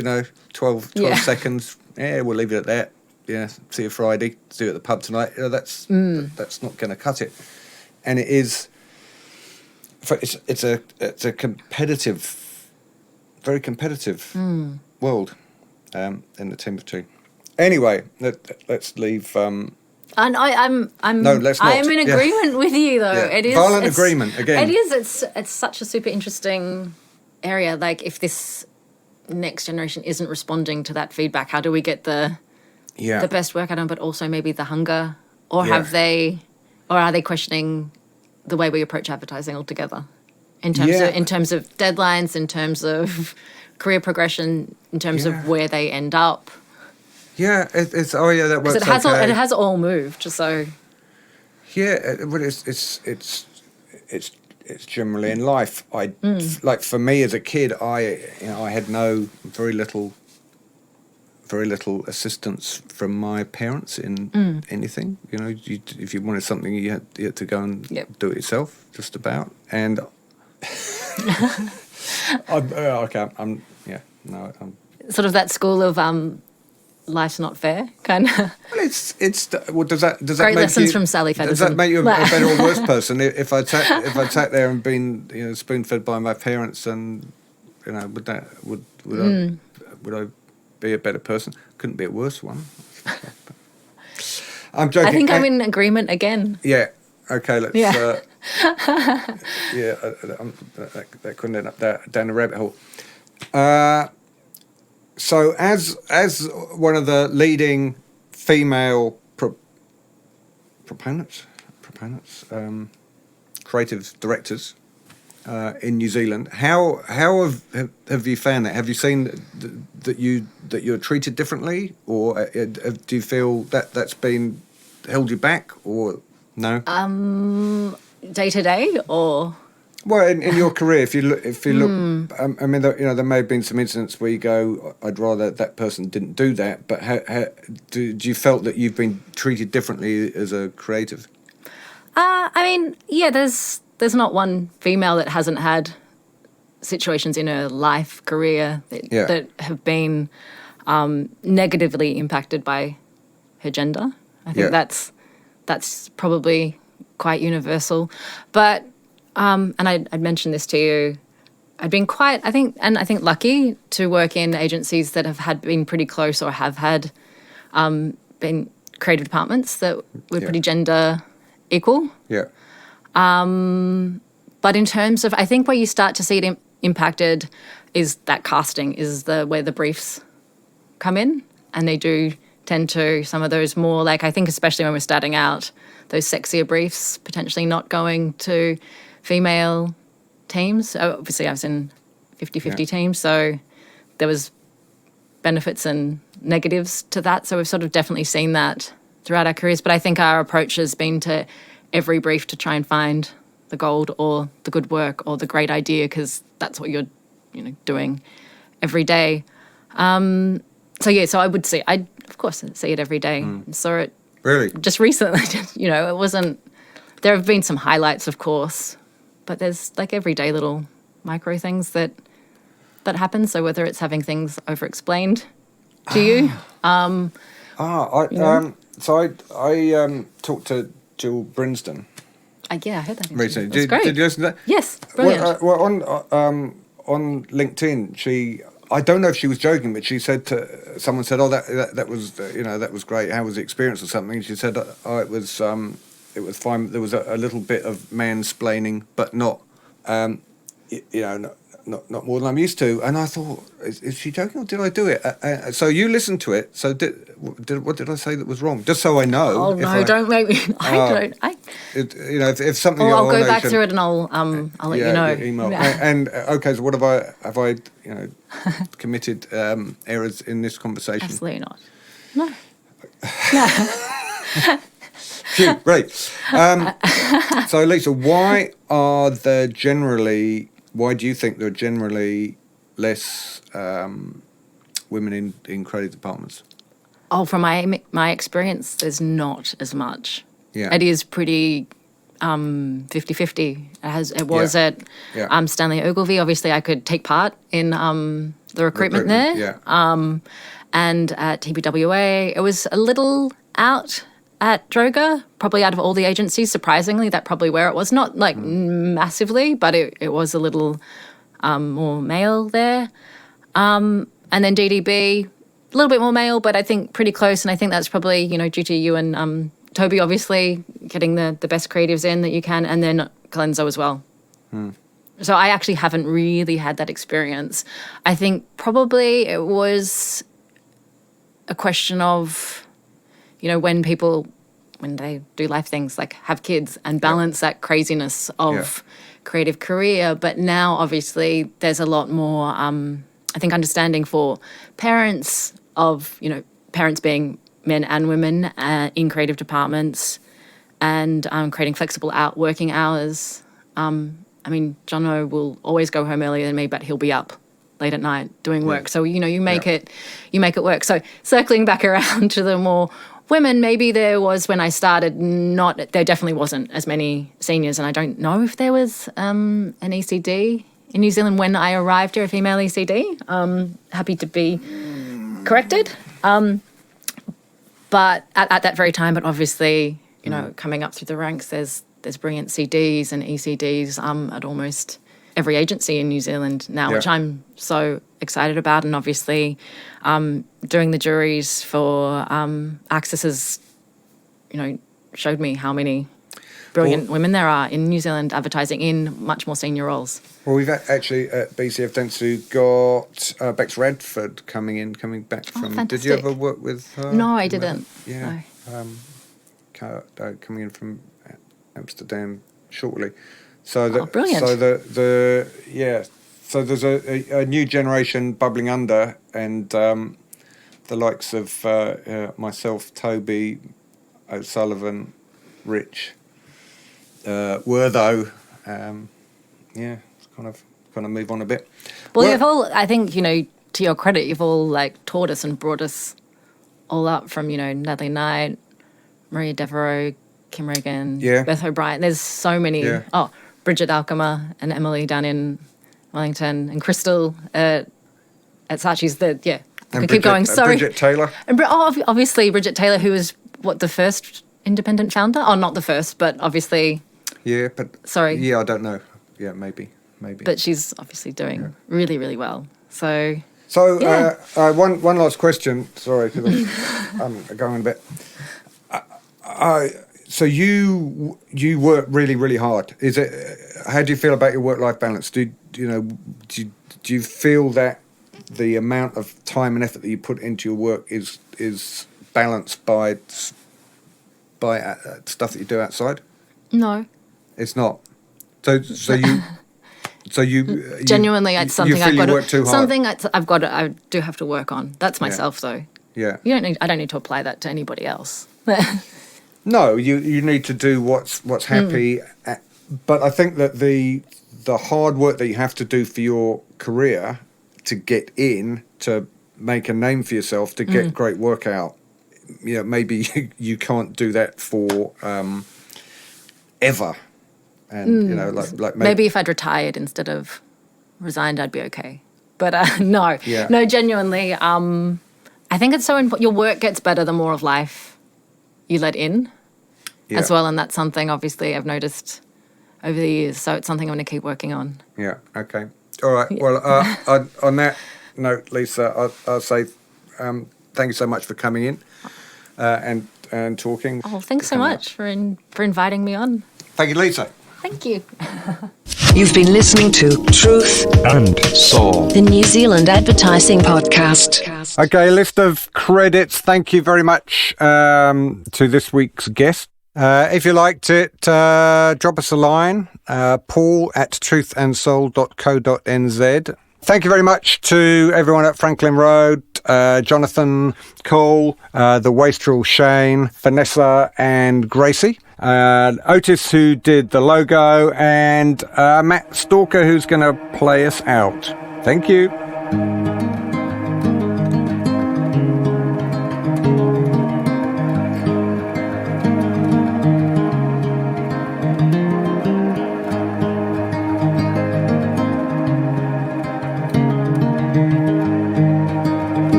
12 seconds. Yeah, we'll leave it at that. Yeah, see you Friday. See you at the pub tonight. That's not going to cut it. And it is. It's a competitive, very competitive world in the team of 2. Anyway, let's leave. And I'm no, let's not. I'm in agreement with you though. Yeah. It is violent agreement again. It is. It's such a super interesting area. Like if this next generation isn't responding to that feedback, how do we get the best work out of them? But also maybe the hunger, or are they questioning the way we approach advertising altogether in terms of deadlines, in terms of career progression, in terms of where they end up. Yeah, that works. It has all moved. So yeah, but it's generally in life. Like for me as a kid, I had very little assistance from my parents in anything. If you wanted something, you had to go and do it yourself, just about. And I'm sort of that school of life's not fair, kind of. Well, does that great make lessons you, from Sally Fedyszyn. Does that make you a better or worse person? If I sat there and been spoon fed by my parents, and would I be a better person? Couldn't be a worse one. I'm joking. I think I'm in agreement again. Yeah. Okay. Let's. Yeah. That couldn't end up down the rabbit hole. So, as one of the leading female proponents, creative directors in New Zealand, how have you found that? Have you seen that you're treated differently, or do you feel that's been held you back, or no? Day to day, or well, in your career, if you look, I mean, there may have been some incidents where you go, I'd rather that person didn't do that. But do you felt that you've been treated differently as a creative? I mean, yeah, there's not one female that hasn't had situations in her life, career that have been negatively impacted by her gender. I think that's probably quite universal. But and I'd mentioned this to you. I've been quite, I think lucky to work in agencies that have been pretty close or have had been creative departments that were pretty gender equal. Yeah. But in terms of, I think where you start to see it impacted is that casting, is where the briefs come in, and they do tend to, some of those more like, I think especially when we're starting out, those sexier briefs potentially not going to female teams. Obviously I was in 50-50 teams, so there was benefits and negatives to that. So we've sort of definitely seen that throughout our careers. But I think our approach has been to every brief to try and find the gold or the good work or the great idea, because that's what you're doing every day. So I would see, of course see it every day. Saw it Really? Just recently, you know, it wasn't. There have been some highlights, of course, but there's like everyday little micro things that happen. So whether it's having things over-explained to you, I talked to Jill Brinsden yeah, I heard that recently. That's great. Did you listen to that? Yes, brilliant. Well, on LinkedIn, I don't know if she was joking, but she said someone said, "Oh, that was that was great. How was the experience or something?" And she said, "Oh, it was fine. There was a little bit of mansplaining, but not not more than I'm used to." And I thought, is she joking or did I do it? So you listened to it. So what did I say that was wrong? Just so I know. Oh no! Don't make me. If something. I'll go back through it and I'll let you know. Email. Yeah. And okay, so what have I committed errors in this conversation? Absolutely not. No. Phew, great. So Lisa, why do you think there are generally less women in creative departments? Oh, from my experience, there's not as much. Yeah. It is pretty 50-50. It was at Stanley Ogilvy. Obviously, I could take part in the recruitment there. Yeah. And at TBWA, it was a little out at Droga, probably out of all the agencies, surprisingly, that's probably where it was. Not like massively, but it was a little more male there. And then DDB, a little bit more male, but I think pretty close. And I think that's probably, due to you and Toby, obviously, getting the best creatives in that you can, and then Cleanso as well. So I actually haven't really had that experience. I think probably it was a question of, when they do life things like have kids and balance that craziness of creative career. But now, obviously, there's a lot more, I think, understanding for parents of, parents being men and women in creative departments and creating flexible working hours. Jono will always go home earlier than me, but he'll be up late at night doing work. So, you make it work. So circling back around to the more women, maybe there was, when I started, there definitely wasn't as many seniors, and I don't know if there was an ECD in New Zealand when I arrived here, a female ECD. Happy to be corrected. But at that very time, but obviously, coming up through the ranks, there's brilliant CDs and ECDs at almost every agency in New Zealand now, which I'm so excited about. And obviously, doing the juries for Access has, showed me how many brilliant women there are in New Zealand advertising in much more senior roles. Well, we've actually at BCF Dentsu got Bex Radford coming back from. Fantastic. Did you ever work with her? No, I didn't. Yeah. No. Coming in from Amsterdam shortly. So brilliant. So So there's a new generation bubbling under, and the likes of myself, Toby, O'Sullivan, Rich, Wertho. Kind of move on a bit. Well, you've all, I think, to your credit, you've all taught us and brought us all up from, Natalie Knight, Maria Devereaux, Kim Regan, Beth O'Brien. There's so many. Yeah. Oh, Bridget Alkema and Emily down in Wellington, and Crystal at Saatchi's. I could keep going. Sorry. Bridget Taylor. And obviously Bridget Taylor, who was the first independent founder? Oh, not the first, but obviously. Yeah, but. Sorry. Yeah, I don't know. Yeah, maybe. But she's obviously doing really, really well. So. One last question. Sorry, because I'm going a bit. So you work really, really hard. Is it? How do you feel about your work-life balance? Do you feel that the amount of time and effort that you put into your work is balanced by stuff that you do outside? No, it's not. So you genuinely, it's something I've got to. I do have to work on. That's myself, though. Yeah. I don't need to apply that to anybody else. No, you need to do what's happy, but I think that the hard work that you have to do for your career to get in, to make a name for yourself, to get great work out, maybe you can't do that for ever. And, like maybe if I'd retired instead of resigned, I'd be okay. But no, genuinely, I think it's so important. Your work gets better the more of life you let in as well. And that's something, obviously, I've noticed over the years. So it's something I'm going to keep working on. Yeah, okay. All right. Yeah. Well, on that note, Lisa, I'll say thank you so much for coming in and talking. Oh, thanks so much for inviting me on. Thank you, Lisa. Thank you. You've been listening to Truth and Soul, the New Zealand Advertising Podcast. Okay, list of credits. Thank you very much to this week's guest. If you liked it, drop us a line, paul@truthandsoul.co.nz. Thank you very much to everyone at Franklin Road, Jonathan, Cole, the Wastrel, Shane, Vanessa and Gracie. Otis, who did the logo, and Matt Stalker, who's going to play us out. Thank you.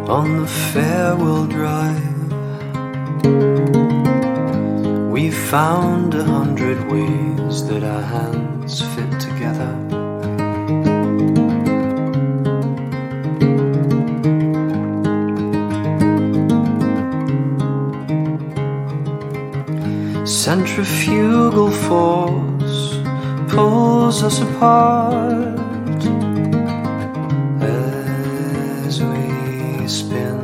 On the farewell drive, we found 100 ways that our hands fit together. Centrifugal force pulls us apart as we spin.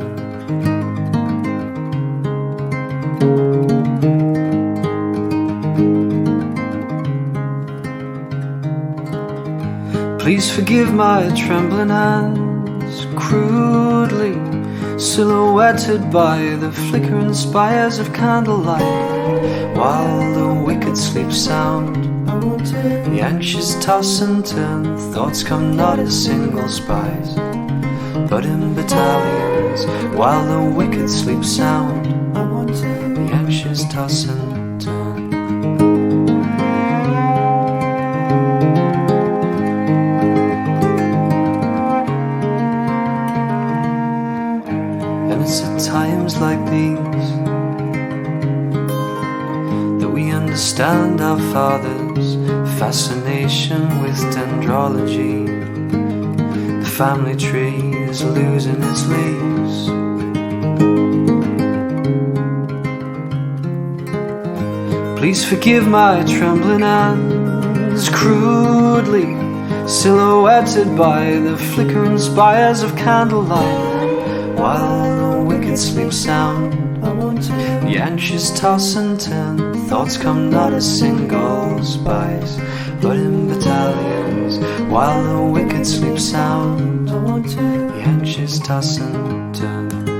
Please forgive my trembling hands, crudely silhouetted by the flickering spires of candlelight, while the wicked sleep sound, the anxious toss and turn. Thoughts come not as single spies, but in battalions, while the wicked sleep sound, the anxious toss and turn. And it's at times like these that we understand our Father's fascination with dendrology. The family tree is losing its leaves. Please forgive my trembling hands, crudely silhouetted by the flickering spires of candlelight, while the wicked sleep sound, the anxious toss and turn. Thoughts come not as single spies, but in battalions, while the wicked sleep sound, the anxious toss and turn.